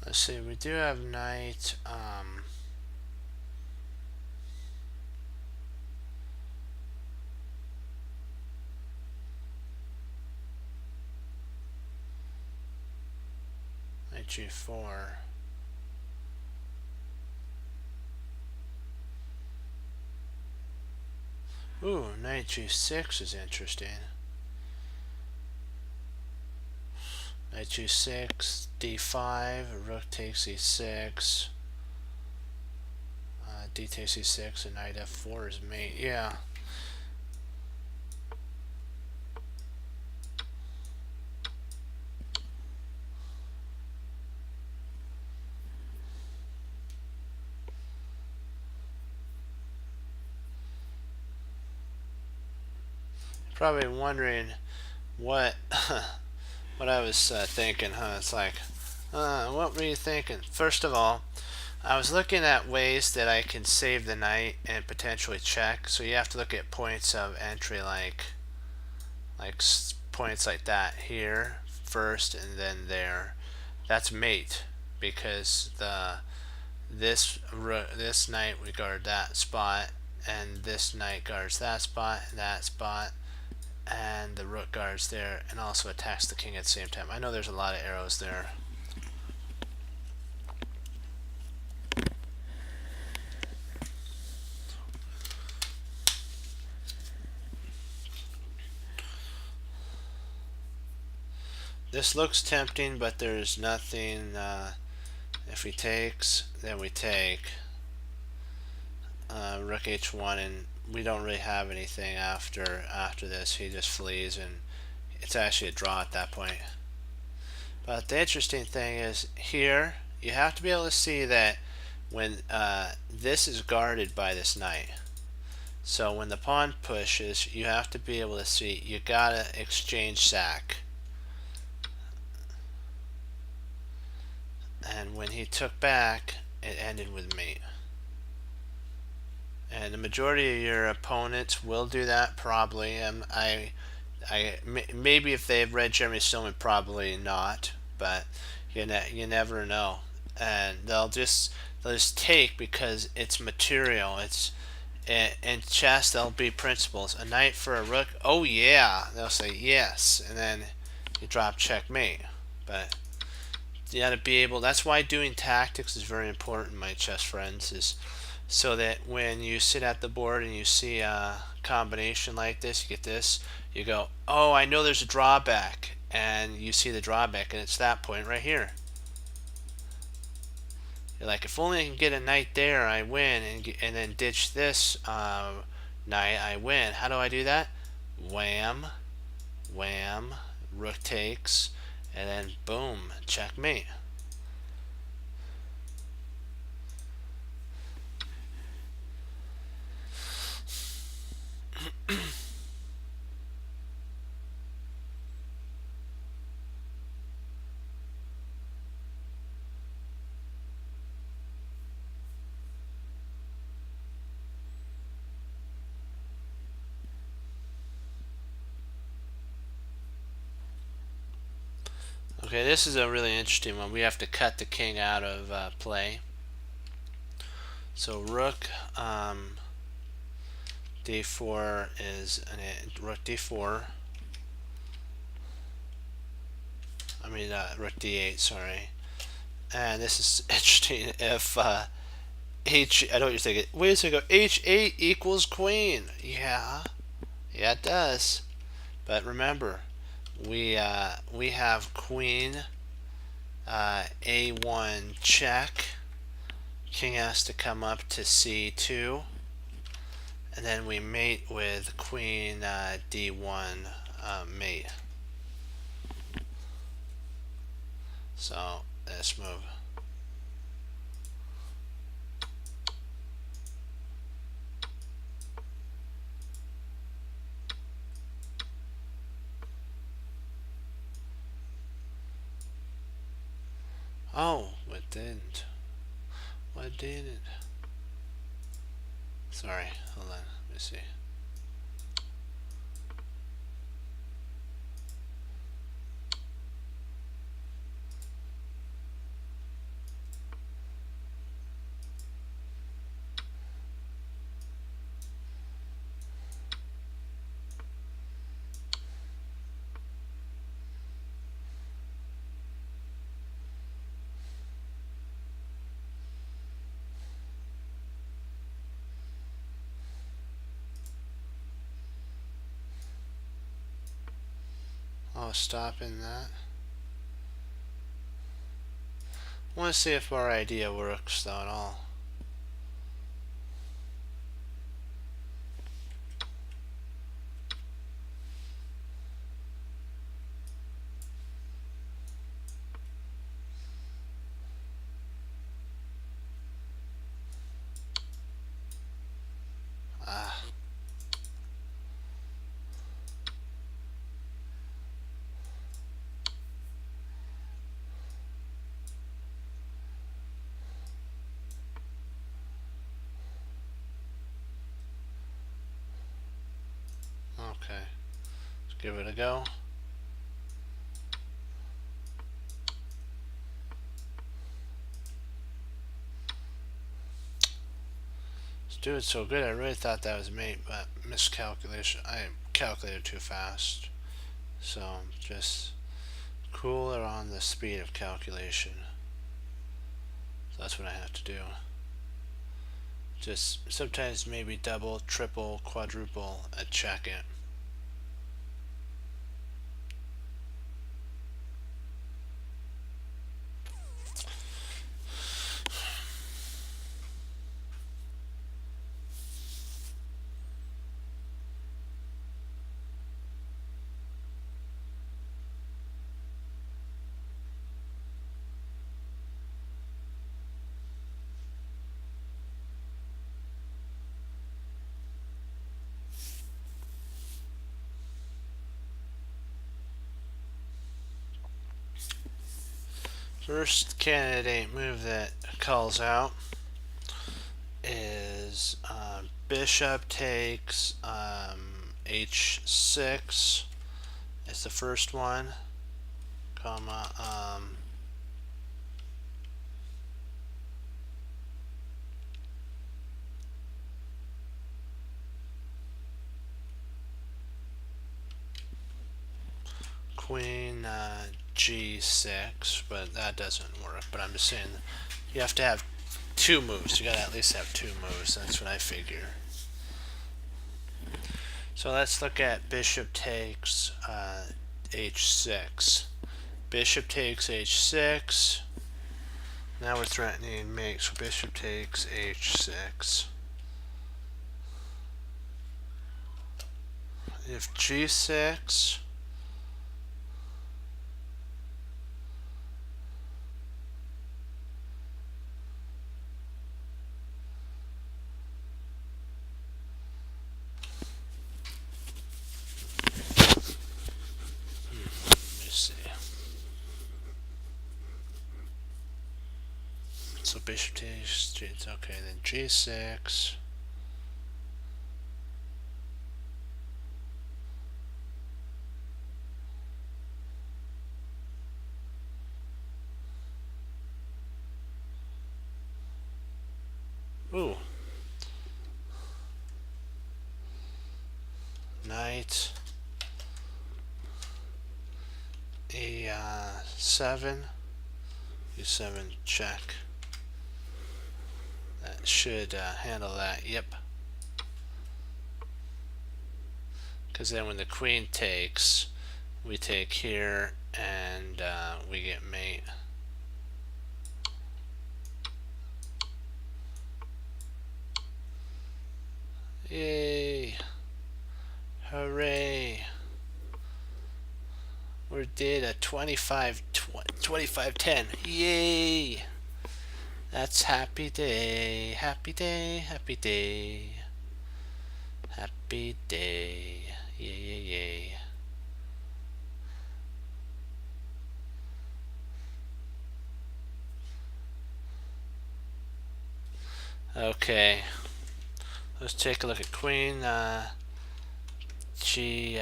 Let's see, we do have knight. Knight g4. Ooh, knight g6 is interesting. Knight g6, d5, rook takes e6, d takes e6, and knight f4 is mate. Yeah. Probably wondering what what I was thinking, huh? It's like, what were you thinking? First of all, I was looking at ways that I can save the knight and potentially check. So you have to look at points of entry, like points like that here first, and then there. That's mate, because this knight would guard that spot, and this knight guards that spot, and the rook guards there, and also attacks the king at the same time. I know there's a lot of arrows there. This looks tempting, but there's nothing. If he takes, then we take rook h1, and we don't really have anything after this. He just flees, and it's actually a draw at that point. But the interesting thing is here, you have to be able to see that when this is guarded by this knight. So when the pawn pushes, you have to be able to see, you gotta exchange sack. And when he took back, it ended with mate. And the majority of your opponents will do that, probably. Maybe if they've read Jeremy Stillman, probably not, but you never know. And they'll just take because it's material. It's in chess, there'll be principles. A knight for a rook. Oh yeah, they'll say yes, and then you drop checkmate. But you got to be able. That's why doing tactics is very important, my chess friends. Is so that when you sit at the board and you see a combination like this, you get this, you go, oh, I know there's a drawback, and you see the drawback, and it's that point right here. You're like, if only I can get a knight there, I win, and then ditch this knight, I win. How do I do that? Wham, wham, rook takes, and then boom, checkmate. Okay, this is a really interesting one. We have to cut the king out of play. So rook d4 is rook d4. I mean rook d8. Sorry. And this is interesting. I know what you're thinking. Wait a second. H8 equals queen. Yeah, it does. But remember, we have queen A1 check. King has to come up to C2, and then we mate with queen D1 mate. So let's move. Oh, what didn't? What didn't? Sorry, hold on. Let me see. Oh, stopping that. I want to see if our idea works though at all. Ah. Okay. Let's give it a go. It's doing so good. I really thought that was mate, but miscalculation. I calculated too fast. So just cooler on the speed of calculation. So that's what I have to do. Just sometimes maybe double, triple, quadruple a check it. First candidate move that calls out is bishop takes h6. It's the first one, comma queen g6, but that doesn't work. But I'm just saying you have to have two moves. You gotta at least have two moves. That's what I figure. So let's look at bishop takes h6. Bishop takes h6. Now we're threatening mate, so bishop takes h6. If g6, so bishop takes, okay, then g6. Ooh. Knight. E7. E7 check. That should handle that. Yep. Because then when the queen takes, we take here and we get mate. Yay! Hooray! We did a 25-10. Yay! That's happy day, happy day, happy day. Happy day. Yay, yay, yay. Okay. Let's take a look at queen. G,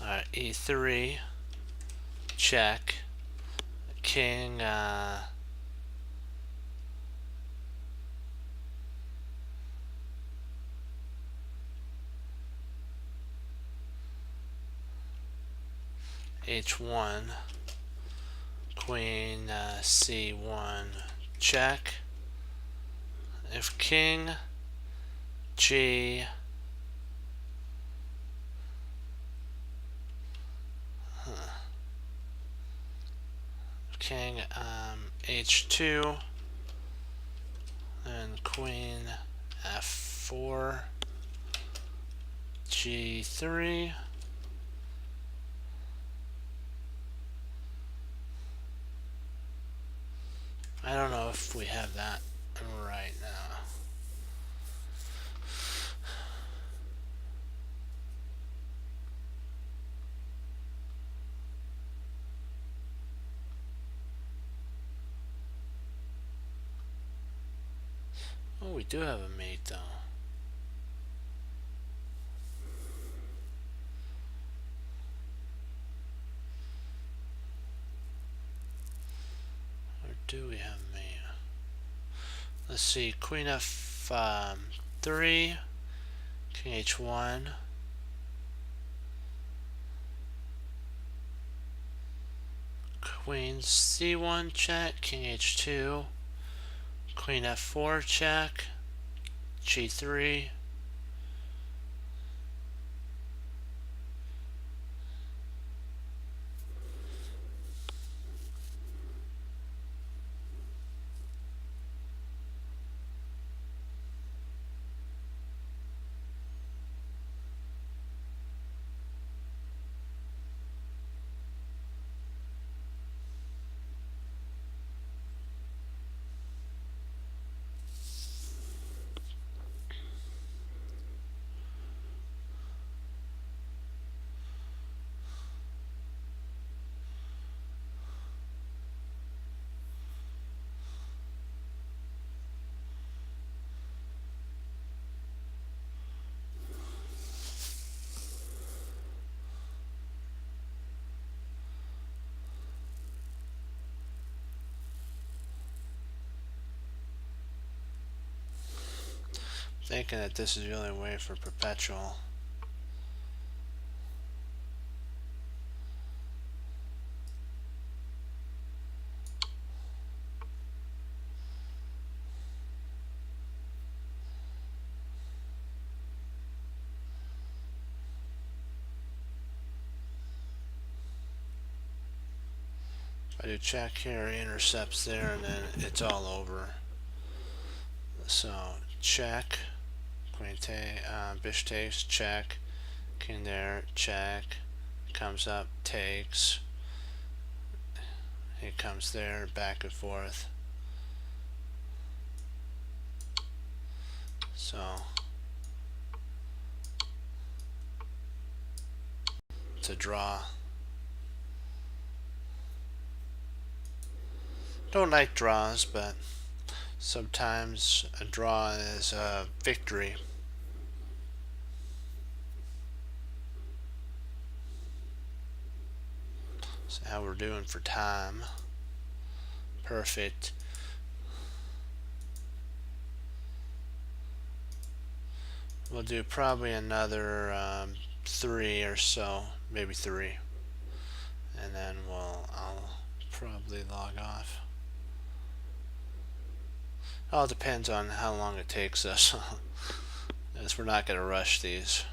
alright, E3. Check. King, H1. Queen, C1. Check. If king, G, king, H2, and queen, F4, G3, I don't know if we have that right now. Oh, we do have a mate though. Or do we have a mate? Let's see, queen F3, king H1, queen C1 check, king H2, queen F4 check, G3, thinking that this is the only way for perpetual. I do check here, intercepts there, and then it's all over. So check, queen take, bishop takes, check, king there, check, comes up, takes, he comes there, back and forth. So it's a draw. Don't like draws, but sometimes a draw is a victory. So how we're doing for time. Perfect. We'll do probably another 3 or so, maybe 3, and then I'll probably log off. All depends on how long it takes us, as we're not going to rush these.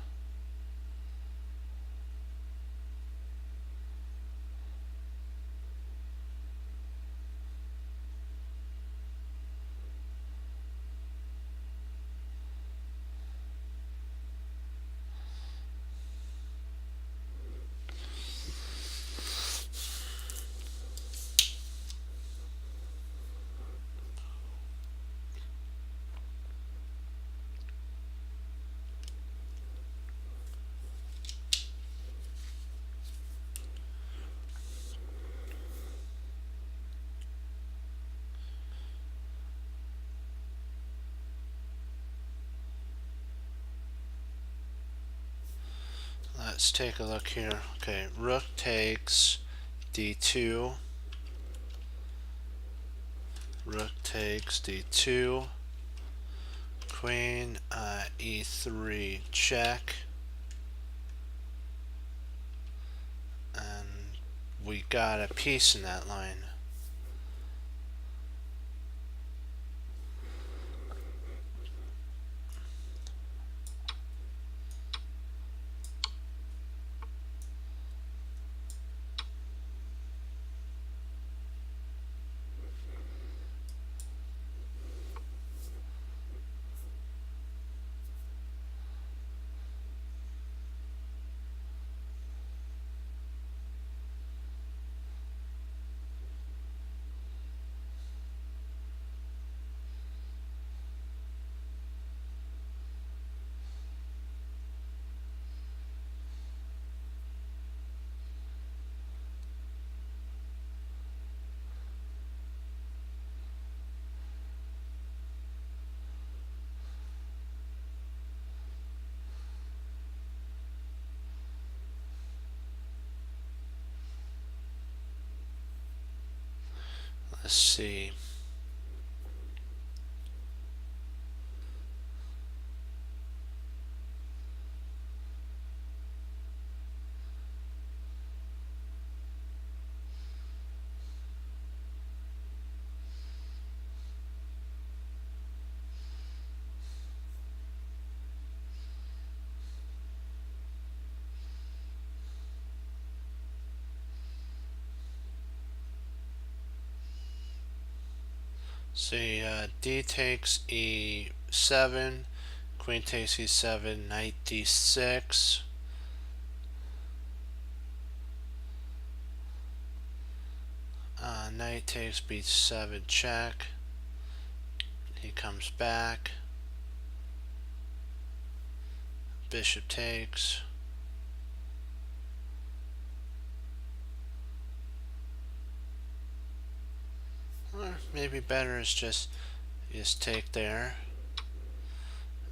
Let's take a look here. Okay, rook takes d2. Rook takes d2. Queen e3 check. And we got a piece in that line. Let's see. See, d takes e7, queen takes e7, knight d6. Knight takes b7 check. He comes back. Bishop takes. Or maybe better is just take there.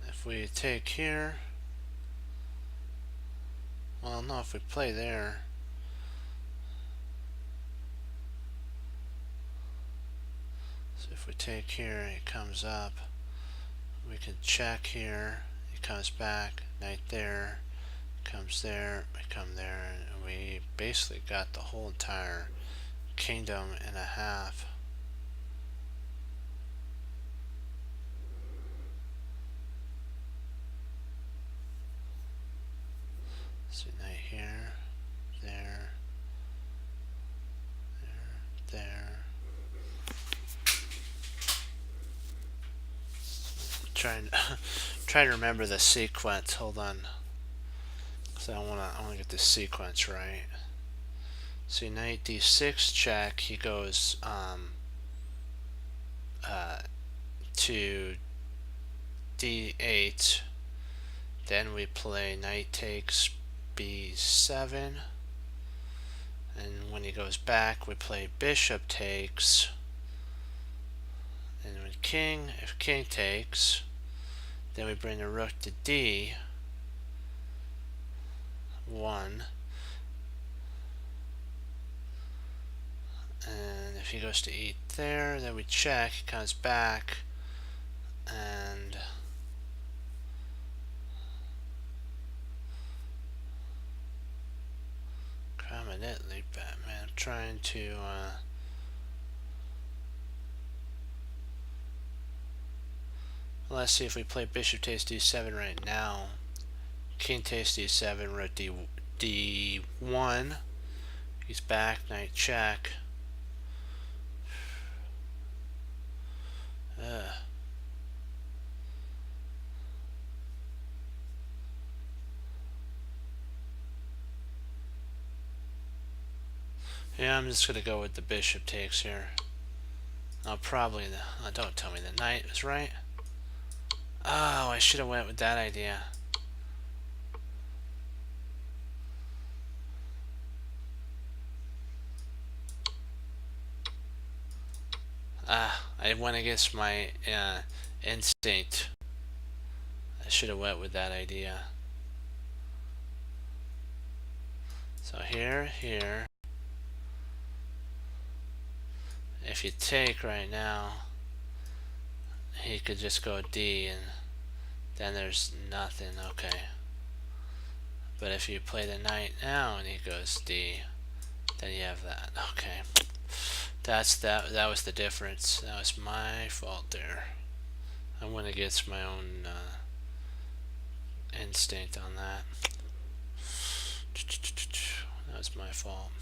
If we take here, well, no, if we play there, so if we take here, he comes up. We can check here. He comes back. Knight there. Comes there. We come there, and we basically got the whole entire kingdom and a half. So knight here, there, there. Trying to remember the sequence. Hold on, because I want to get the sequence right. See, knight d6 check. He goes to d8. Then we play knight takes b7. And when he goes back, we play bishop takes. And with king, if king takes, then we bring the rook to d1. And if he goes to e there, then we check, he comes back, and permanently, Batman. I'm trying to Let's see if we play bishop takes d7 right now. King takes d7, rook d1. He's back, knight check. Yeah, I'm just gonna go with the bishop takes here. I'll probably don't tell me the knight was right. Oh, I should have went with that idea. I went against my instinct. I should have went with that idea. So here. If you take right now, he could just go D and then there's nothing. Okay. But if you play the knight now and he goes D, then you have that. Okay. That was the difference. That was my fault there. I went against my own instinct on that. That was my fault.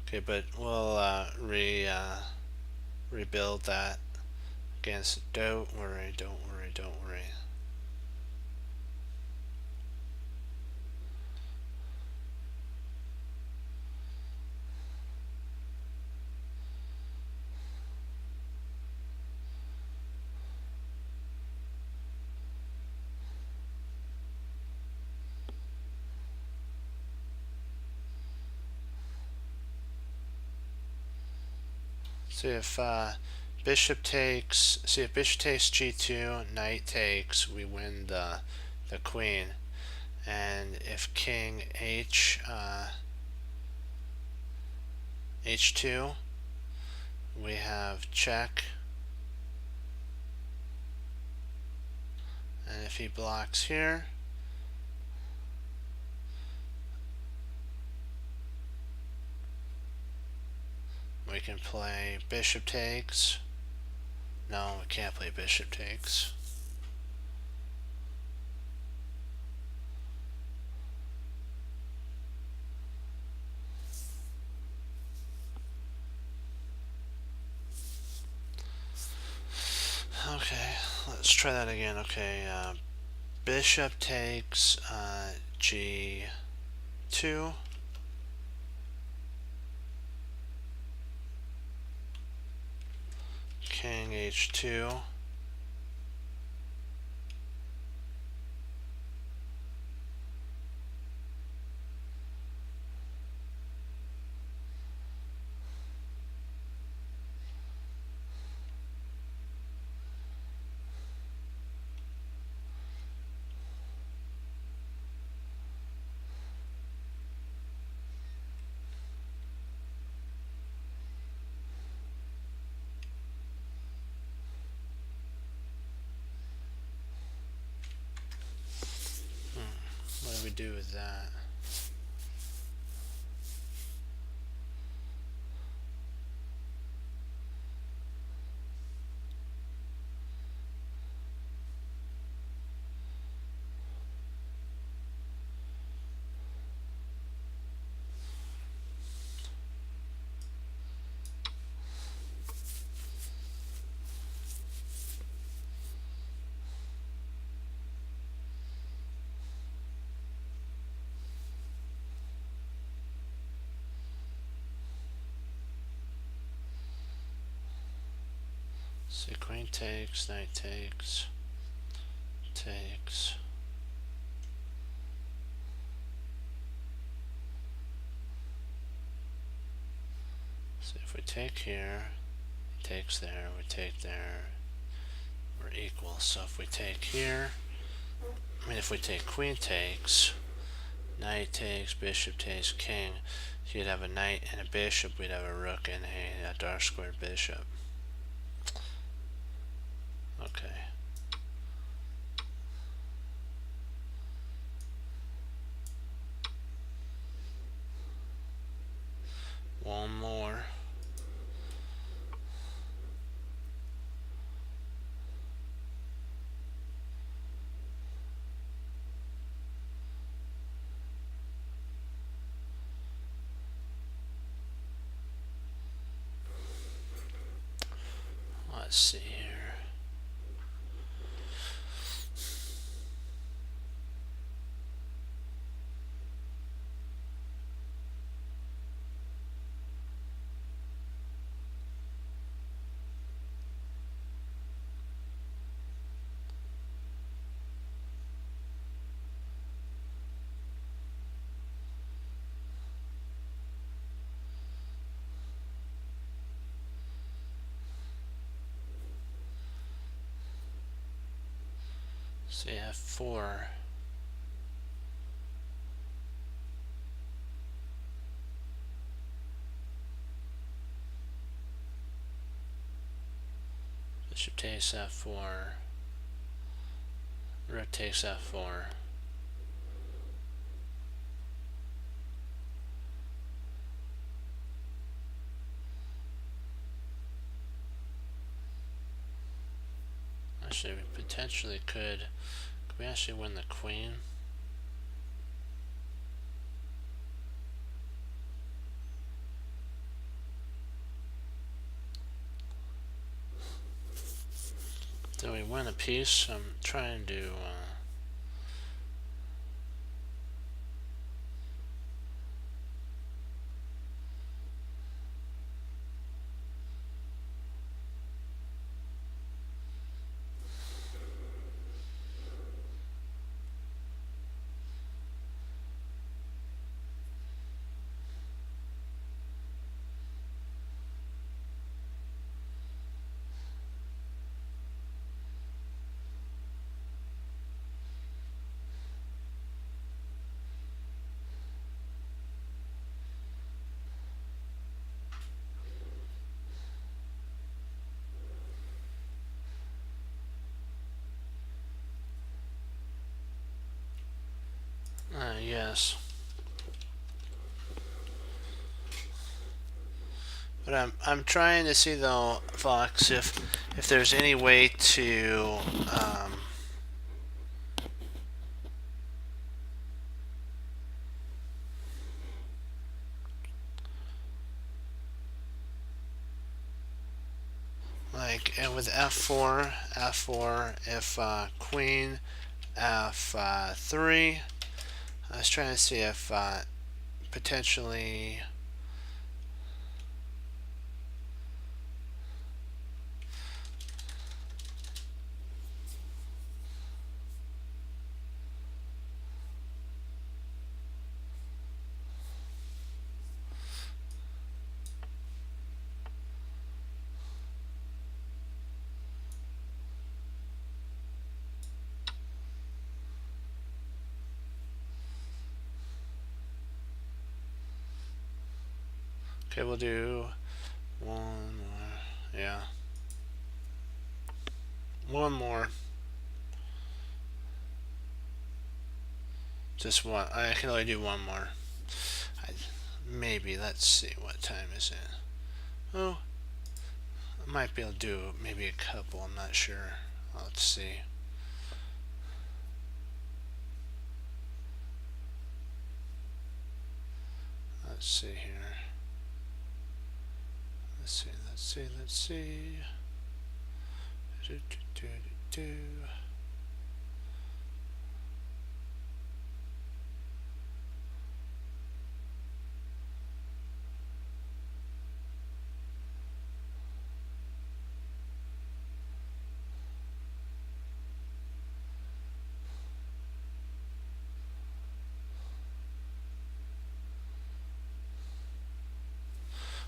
Okay, but we'll rebuild that against. Don't worry. See if bishop takes g2, knight takes, we win the queen. And if king h2, we have check. And if he blocks here, we can play bishop takes. No, we can't play bishop takes. Okay, let's try that again. Okay, bishop takes g2. King h2. What do we do with that? See, queen takes, knight takes. So if we take here, he takes there, we take there, we're equal. So if we take here, if we take queen takes, knight takes, bishop takes, king, so you'd have a knight and a bishop, we'd have a rook and a dark squared bishop. Okay. let's see here. So you have 4. Bishop takes f4. Rook takes f4. Actually, we potentially could we actually win the queen? Do we win a piece? I'm trying to yes. But I'm trying to see though, Fox, if there's any way to like, and with f4, if queen f3. I was trying to see if potentially okay, we'll do one more. Yeah. One more. Just one. I can only do one more. Maybe. Let's see. What time is it? Oh, I might be able to do maybe a couple. I'm not sure. Let's see. Let's see here. Let's see. Do.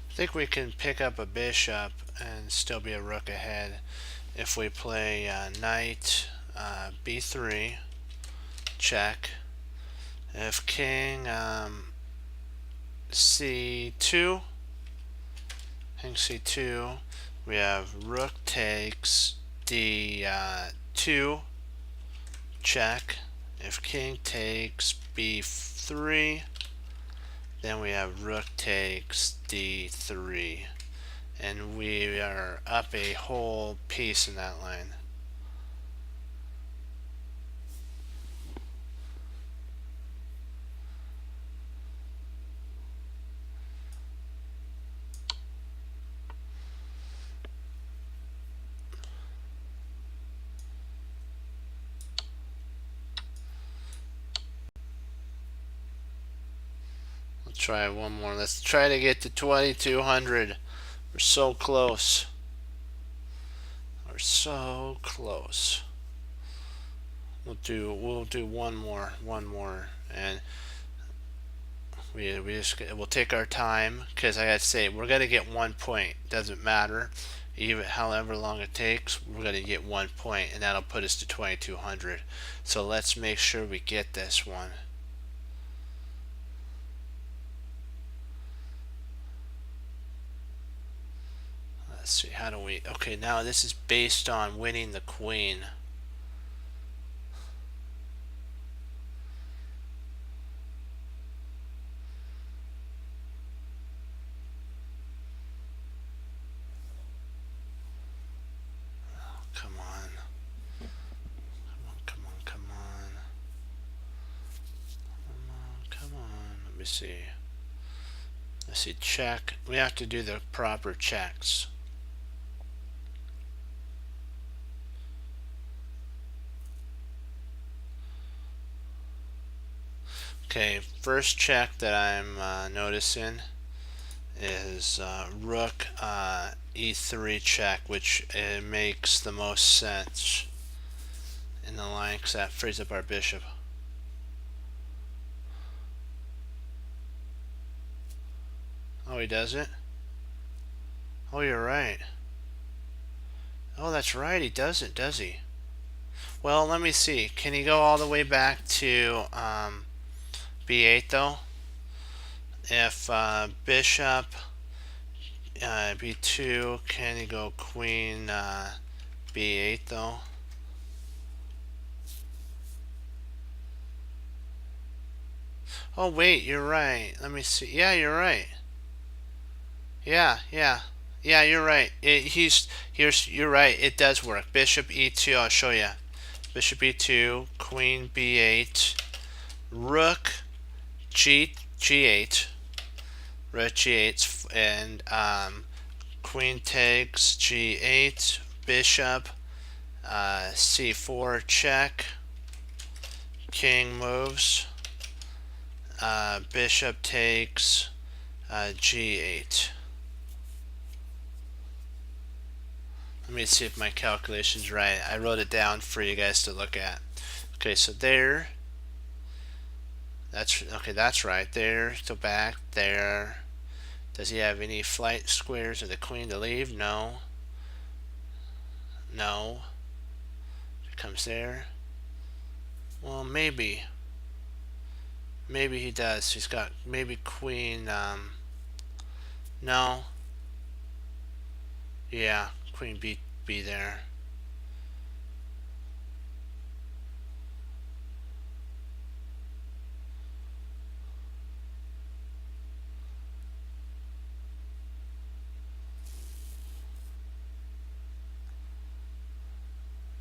I think we can pick up a bishop and still be a rook ahead if we play knight b3, check. If king c2, king c2, we have rook takes d2, check. If king takes b3, then we have rook takes d3, and we are up a whole piece in that line. try one more. Let's try to get to 2200. We're so close. We're so close. We'll do one more, and we'll take our time, because I gotta say, we're gonna get 1 point. Doesn't matter, even however long it takes, we're gonna get 1 point, and that'll put us to 2200. So let's make sure we get this one. Let's see, how do we, okay, now this is based on winning the queen. Come on. Come on, come on. Come on, come on. Let me see. Let's see, check. We have to do the proper checks. Okay, first check that I'm noticing is rook e3 check, which makes the most sense in the line because that frees up our bishop. Oh, he does it? Oh, you're right. Oh, that's right, he does it, does he? Well, let me see. Can he go all the way back to b8 though? If bishop b2, can he go queen b8 though? Oh wait, you're right. Let me see. Yeah, you're right. Yeah, you're right. You're right. It does work. Bishop e2. I'll show you. Bishop e2, queen b8, rook g8, rook g8, and queen takes g8, bishop c4 check, king moves, bishop takes g8. Let me see if my calculation's right. I wrote it down for you guys to look at. Okay, so there. That's okay. That's right. There. So back there. Does he have any flight squares or the queen to leave? No. No. It comes there. Well, maybe. Maybe he does. He's got maybe queen. No. Yeah, queen B there.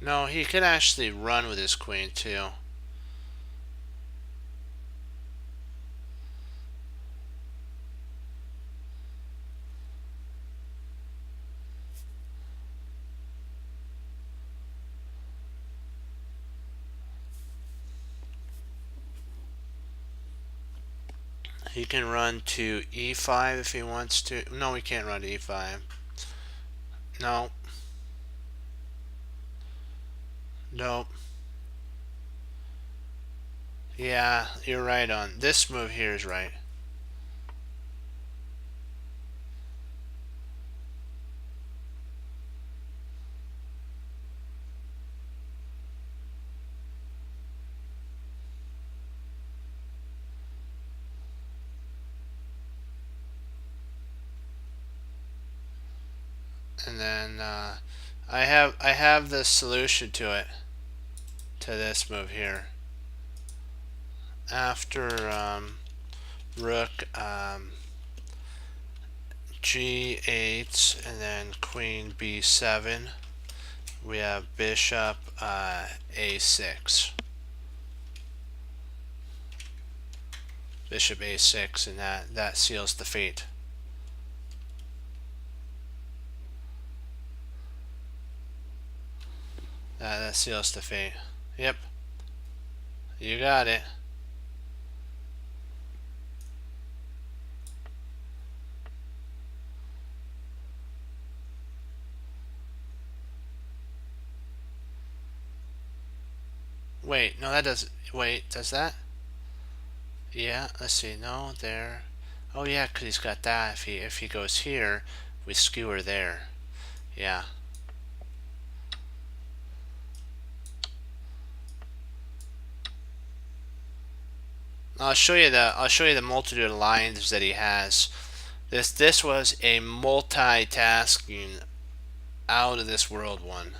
No, he could actually run with his queen too. He can run to e5 if he wants to. No, he can't run to e5. No. Nope. Yeah, you're right on. This move here is right. And then I have the solution to it, to this move here. After rook g8 and then queen b7, we have bishop a6. Bishop a6, and that seals the fate. That seals the fate. Yep. You got it. Wait, no, that does. Wait, does that? Yeah. Let's see. No, there. Oh yeah, because he's got that. If he goes here, we skewer there. Yeah. I'll show you the multitude of lines that he has. This was a multitasking out of this world one.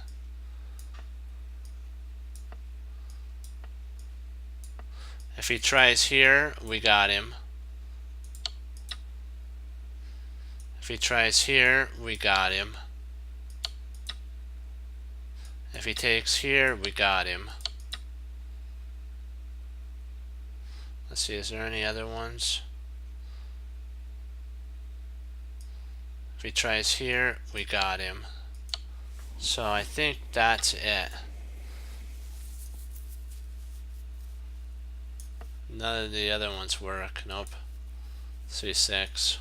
If he tries here, we got him. If he tries here, we got him. If he takes here, we got him. Let's see, is there any other ones? If he tries here, we got him. So I think that's it. None of the other ones work. Nope. C6.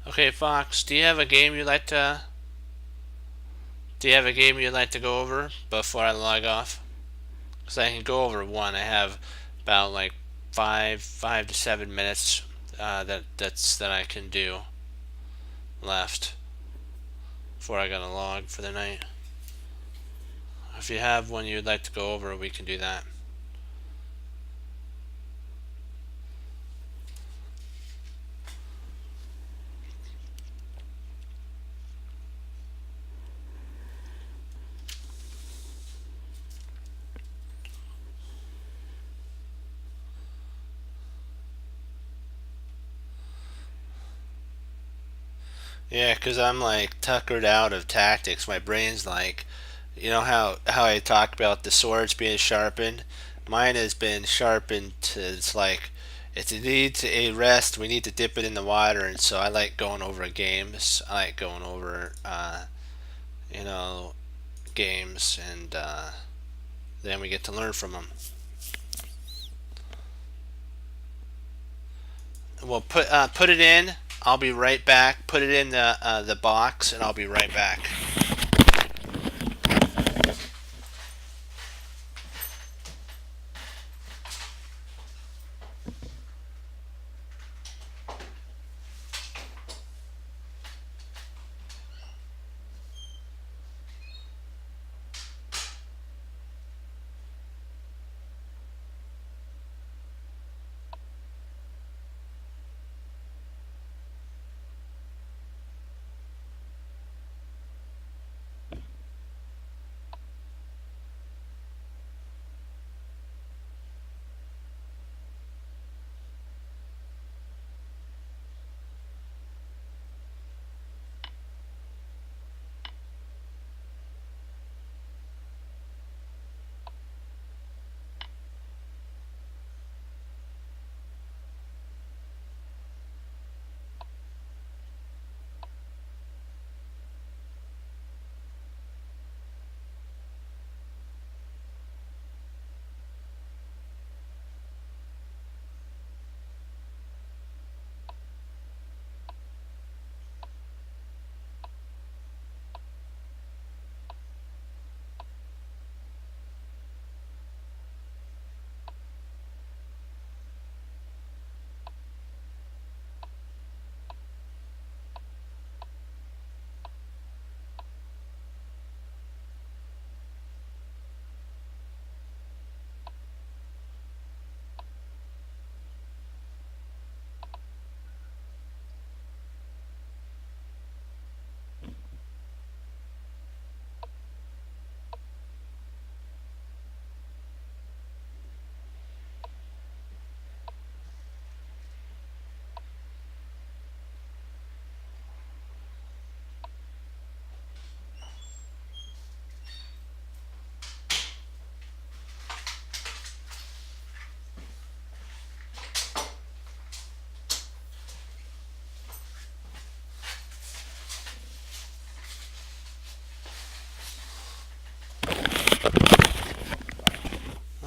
Okay, Fox, do you have a game you'd like to go over before I log off? Because I can go over one. I have about like 5 to 7 minutes that I can do left before I gotta log for the night. If you have one you'd like to go over, we can do that. Yeah, because I'm like tuckered out of tactics. My brain's like, you know how I talked about the swords being sharpened? Mine has been sharpened to, it's like, it's a need to a rest. We need to dip it in the water, and so I like going over games. I like going over, you know, games, and then we get to learn from them. Well, put it in. I'll be right back. Put it in the box, and I'll be right back.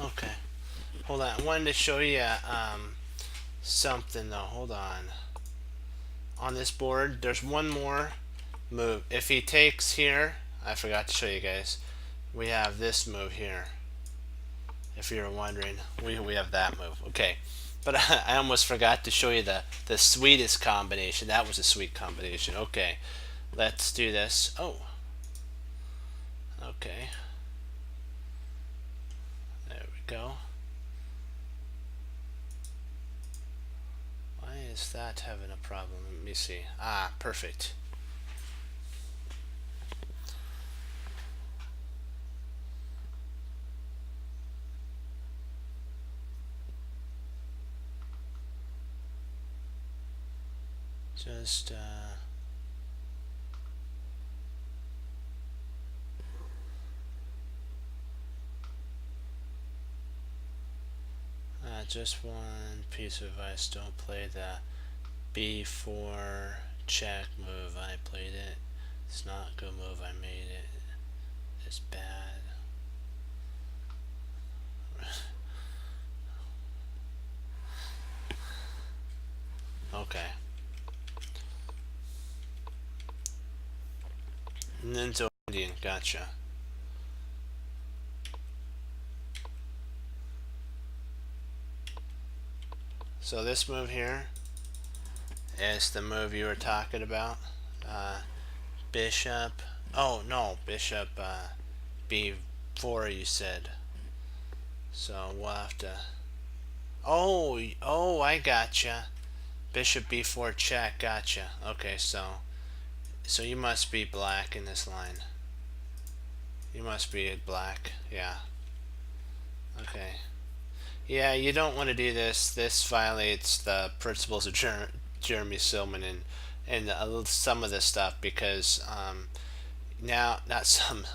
Okay. Hold on. I wanted to show you something though. Hold on. on this board. There's one more move. If he takes here, I forgot to show you guys, we have this move here. If you're wondering, we have that move. Okay, but I almost forgot to show you the sweetest combination. That was a sweet combination. Okay, let's do this. Oh, okay, there we go. Why is that having a problem? Let me see. Ah, perfect. Just just one piece of advice: don't play the b4 check move. I played it. It's not a good move. I made it. It's bad. Okay. Ninja Indian, gotcha. So this move here is the move you were talking about. Bishop. Oh no, bishop b4. You said. So we'll have to. Oh, I gotcha. Bishop b4 check. Gotcha. Okay, so you must be black in this line. You must be black. Yeah. Okay. Yeah, you don't want to do this. This violates the principles of Jeremy Silman and some of this stuff because now not some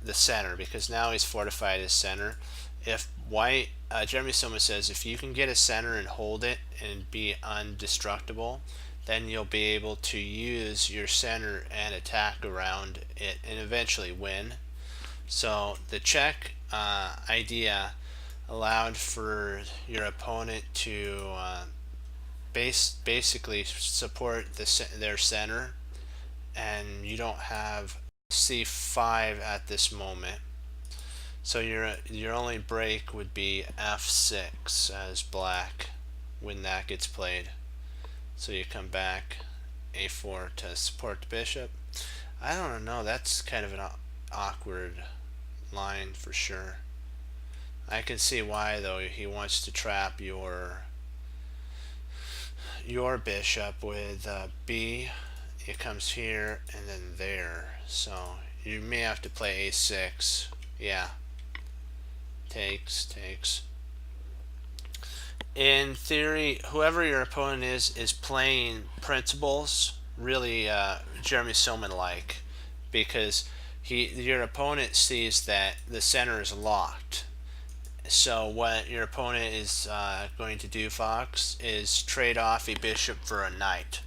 the center, because now he's fortified his center. If white Jeremy Silman says if you can get a center and hold it and be undestructible, then you'll be able to use your center and attack around it and eventually win. So the check idea allowed for your opponent to basically support their center, and you don't have c5 at this moment. So your only break would be f6 as black when that gets played. So you come back a4 to support the bishop. I don't know, that's kind of an awkward line for sure. I can see why though. He wants to trap your bishop with b. It comes here and then there, so you may have to play a6. Yeah, takes. In theory, whoever your opponent is playing principles really Jeremy Silman like, because your opponent sees that the center is locked. So what your opponent is going to do, Fox, is trade off a bishop for a knight.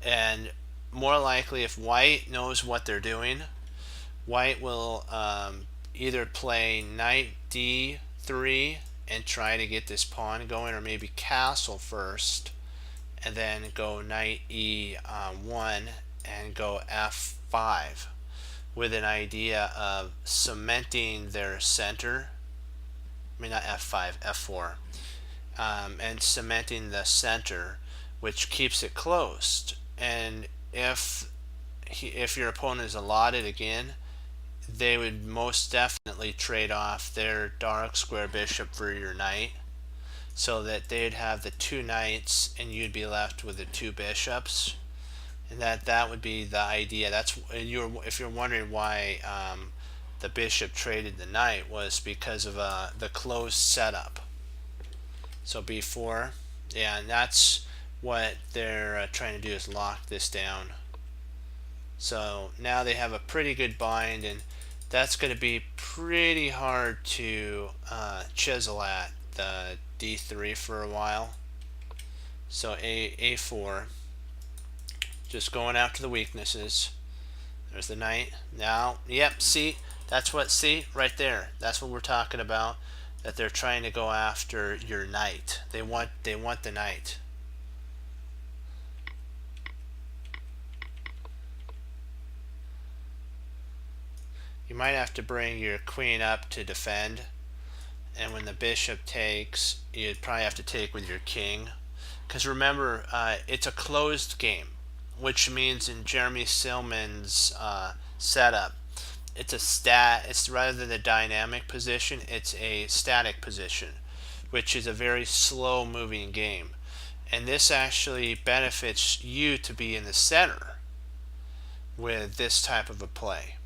And more likely, if white knows what they're doing, white will either play knight d3 and try to get this pawn going, or maybe castle first and then go knight e1 and go f5 with an idea of cementing their center. I mean, not f5, f4, and cementing the center, which keeps it closed. And if your opponent is allotted again, they would most definitely trade off their dark square bishop for your knight, so that they'd have the two knights and you'd be left with the two bishops. And that would be the idea. That's if you're wondering why the bishop traded the knight, was because of the closed setup. So b4, yeah, and that's what they're trying to do, is lock this down. So now they have a pretty good bind, and that's going to be pretty hard to chisel at the d3 for a while. So a4, just going after the weaknesses. There's the knight. Now, yep, see, that's what, see, right there. That's what we're talking about, that they're trying to go after your knight. They want the knight. you might have to bring your queen up to defend, and when the bishop takes, you'd probably have to take with your king. Because remember, it's a closed game, which means in Jeremy Silman's setup, it's rather than a dynamic position, it's a static position, which is a very slow moving game. And this actually benefits you to be in the center with this type of a play,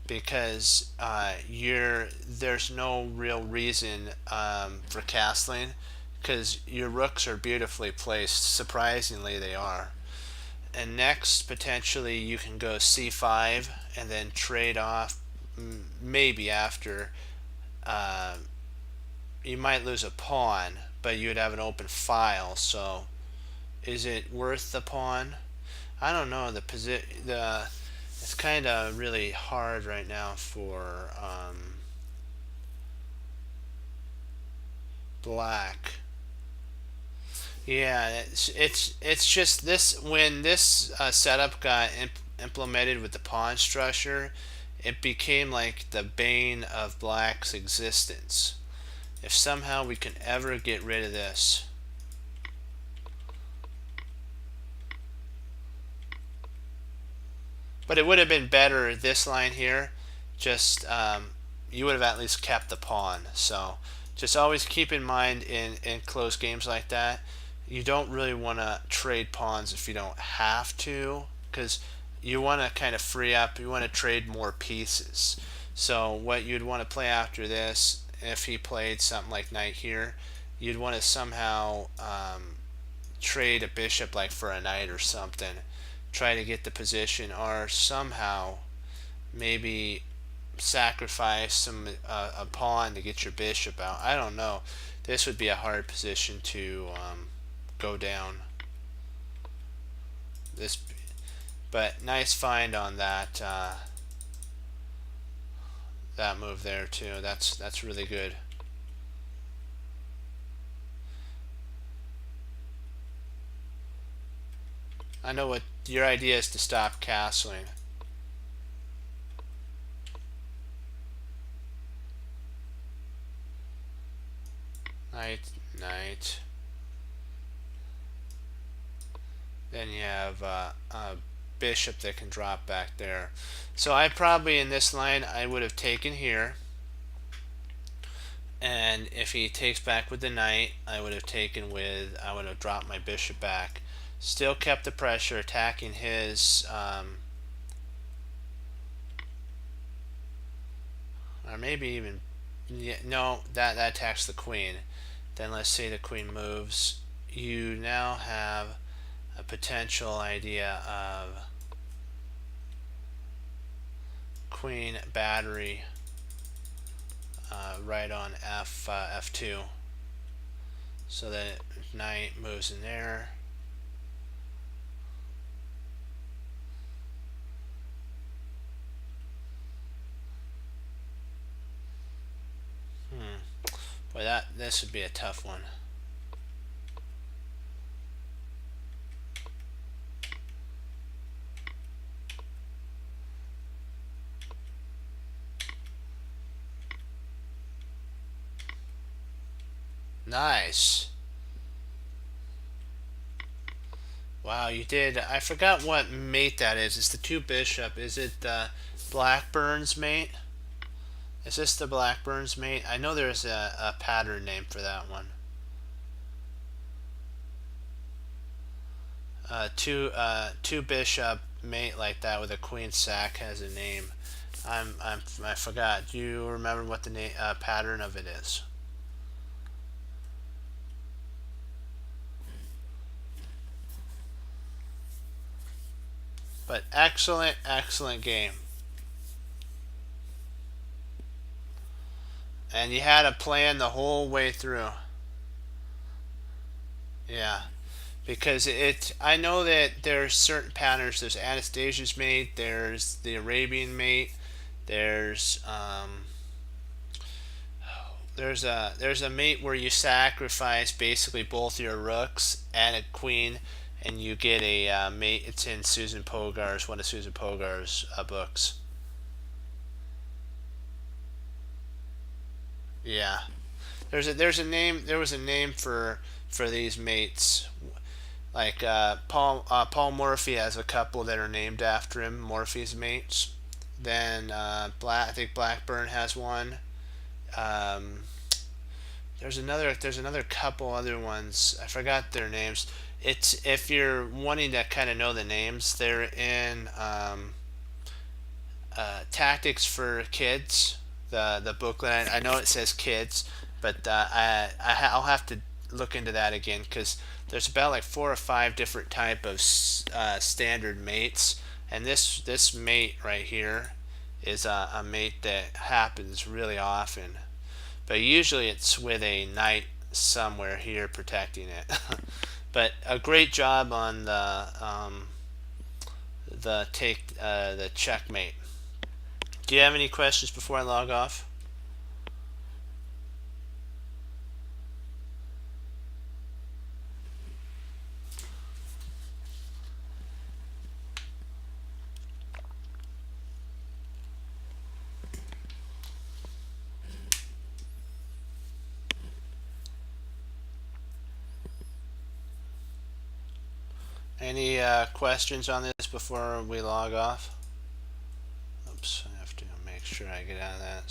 because there's no real reason for castling, because your rooks are beautifully placed. Surprisingly, they are. And next, potentially, you can go c5 and then trade off. Maybe after, you might lose a pawn, but you would have an open file. So, is it worth the pawn? I don't know. It's kind of really hard right now for black. Yeah, it's just this, when this setup got implemented with the pawn structure, it became like the bane of black's existence. If somehow we can ever get rid of this. But it would have been better, this line here, just you would have at least kept the pawn. So just always keep in mind in close games like that, you don't really want to trade pawns if you don't have to, because you want to kind of free up, you want to trade more pieces. So what you'd want to play after this, if he played something like knight here, you'd want to somehow trade a bishop like for a knight or something, try to get the position, or somehow maybe sacrifice a pawn to get your bishop out. I don't know. This would be a hard position to go down. This, but nice find on that that move there too. That's really good. I know what your idea is, to stop castling. Knight, knight. Then you have a bishop that can drop back there. So I probably, in this line, I would have taken here. And if he takes back with the knight, I would have dropped my bishop back. Still kept the pressure, attacking his, or maybe even, yeah, no, that attacks the queen. Then let's say the queen moves. You now have a potential idea of queen battery right on f2, so that knight moves in there. Boy, this would be a tough one. Nice. Wow, you did. I forgot what mate that is. It's the two bishop. Is it Blackburn's mate? Is this the Blackburn's mate? I know there's a pattern name for that one. Two bishop mate like that with a queen sack has a name. I forgot. Do you remember what the pattern of it is? But excellent, excellent game. And you had a plan the whole way through. Yeah. Because I know that there's certain patterns. There's Anastasia's mate, there's the Arabian mate, there's a mate where you sacrifice basically both your rooks and a queen, and you get a mate. It's in Susan Pogar's, one of Susan Pogar's books. Yeah. There's a name. There was a name for these mates. Like Paul Morphy has a couple that are named after him, Morphy's mates. Then I think Blackburn has one. Um, there's another couple other ones. I forgot their names. It's if you're wanting to kind of know the names, they're in Tactics for Kids, the booklet. I know it says kids, but I'll have to look into that again because there's about like 4 or 5 different type of standard mates, and this mate right here is a mate that happens really often, but usually it's with a knight somewhere here protecting it. But a great job on the checkmate. Do you have any questions before I log off? Any questions on this before we log off? Oops, I have to make sure I get out of that.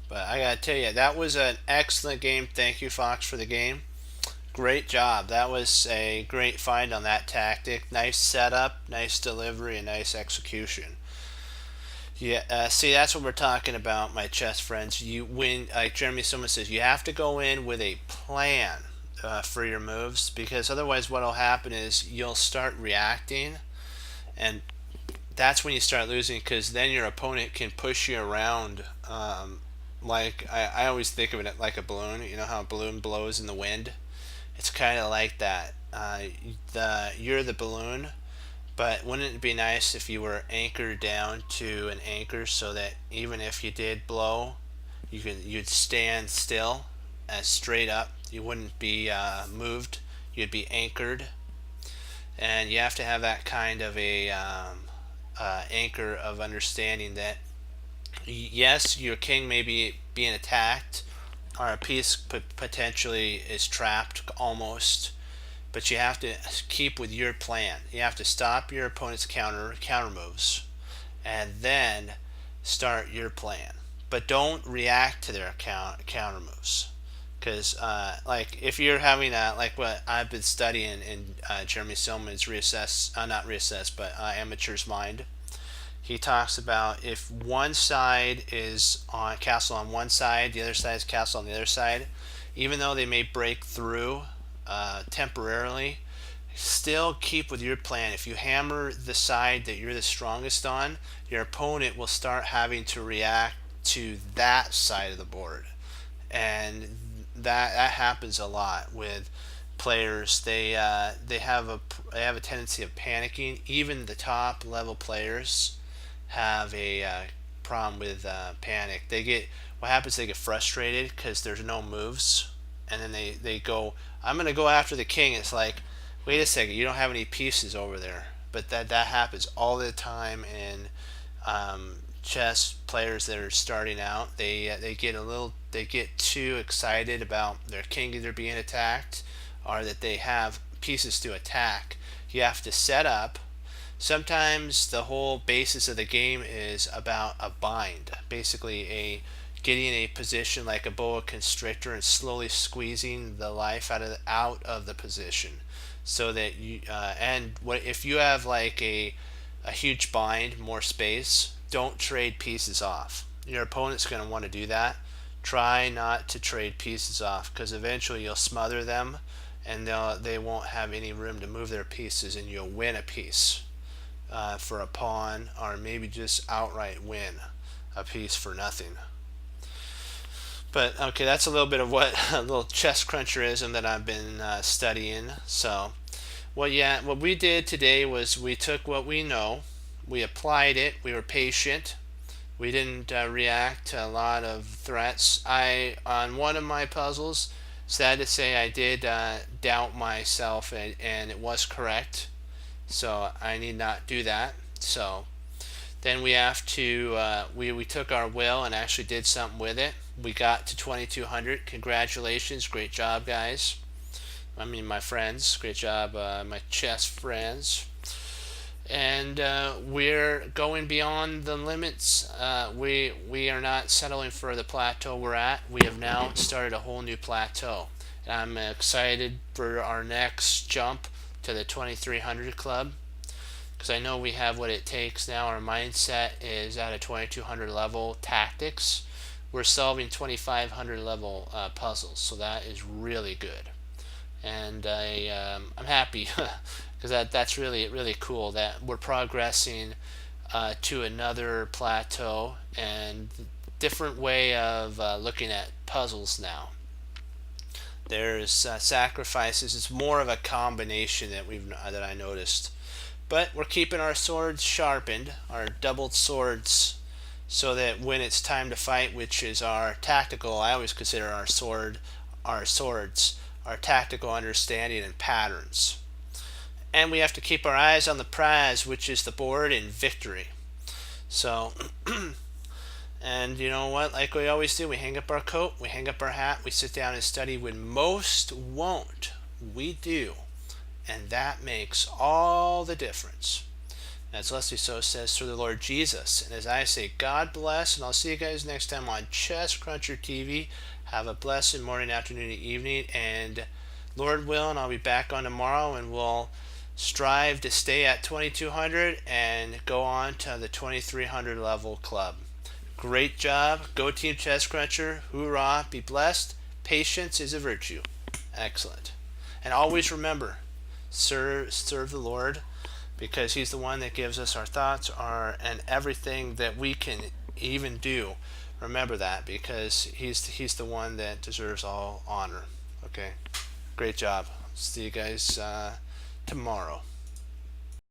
But I gotta tell you, that was an excellent game. Thank you, Fox, for the game. Great job. That was a great find on that tactic. Nice setup, nice delivery, and nice execution. Yeah, see, that's what we're talking about, my chess friends. You win, like Jeremy Silva says, you have to go in with a plan for your moves because otherwise, what will happen is you'll start reacting, and that's when you start losing because then your opponent can push you around. Like I always think of it like a balloon. You know how a balloon blows in the wind? It's kind of like that. You're the balloon, but wouldn't it be nice if you were anchored down to an anchor so that even if you did blow, you'd stand still, as straight up. You wouldn't be moved. You'd be anchored, and you have to have that kind of a anchor of understanding that yes, your king may be being attacked, or a piece potentially is trapped almost, but you have to keep with your plan. You have to stop your opponent's counter moves, and then start your plan. But don't react to their counter moves, because like if you're having like what I've been studying in Jeremy Silman's not reassess, but Amateur's Mind. He talks about if one side is on castle on one side, the other side is castle on the other side, even though they may break through temporarily, still keep with your plan. If you hammer the side that you're the strongest on, your opponent will start having to react to that side of the board, and that happens a lot with players. They have a tendency of panicking. Even the top level players have a problem with panic. What happens? They get frustrated because there's no moves, and then they go, "I'm gonna go after the king." It's like, wait a second, you don't have any pieces over there. But that happens all the time in chess players that are starting out. They get too excited about their king either being attacked or that they have pieces to attack. You have to set up. Sometimes the whole basis of the game is about a bind, basically a getting a position like a boa constrictor and slowly squeezing the life out of the position, so that you and what if you have like a huge bind, more space, don't trade pieces off. Your opponent's going to want to do that. Try not to trade pieces off because eventually you'll smother them, and they won't have any room to move their pieces, and you'll win a piece for a pawn, or maybe just outright win a piece for nothing. But okay, that's a little bit of what a little chess cruncherism that I've been studying. So, well, yeah, what we did today was we took what we know, we applied it, we were patient, we didn't react to a lot of threats. On one of my puzzles, sad to say, I did doubt myself, and it was correct. So I need not do that. So Then we have to we took our will and actually did something with it. We got to 2200. Congratulations, great job, guys. I mean, my friends, great job, my chess friends. And we're going beyond the limits. We are not settling for the plateau we're at. We have now started a whole new plateau. And I'm excited for our next jump to the 2300 club, because I know we have what it takes now. Our mindset is at a 2200 level tactics. We're solving 2500 level puzzles, so that is really good. And I'm happy because that's really cool that we're progressing to another plateau and different way of looking at puzzles now. There's sacrifices. It's more of a combination that I noticed. But we're keeping our swords sharpened, our doubled swords, so that when it's time to fight, which is our tactical, I always consider our swords, our tactical understanding and patterns. And we have to keep our eyes on the prize, which is the board in victory. So, and you know what? Like we always do, we hang up our coat, we hang up our hat, we sit down and study. When most won't, we do. And that makes all the difference. As Leslie So says, through the Lord Jesus. And as I say, God bless, and I'll see you guys next time on Chess Cruncher TV. Have a blessed morning, afternoon, and evening, and Lord willing, I'll be back on tomorrow, and we'll strive to stay at 2200 and go on to the 2300 level club. Great job. Go Team Chess Cruncher. Hoorah. Be blessed. Patience is a virtue. Excellent. And always remember, serve the Lord, because he's the one that gives us our thoughts, and everything that we can even do. Remember that, because he's the one that deserves all honor. Okay, great job. See you guys tomorrow.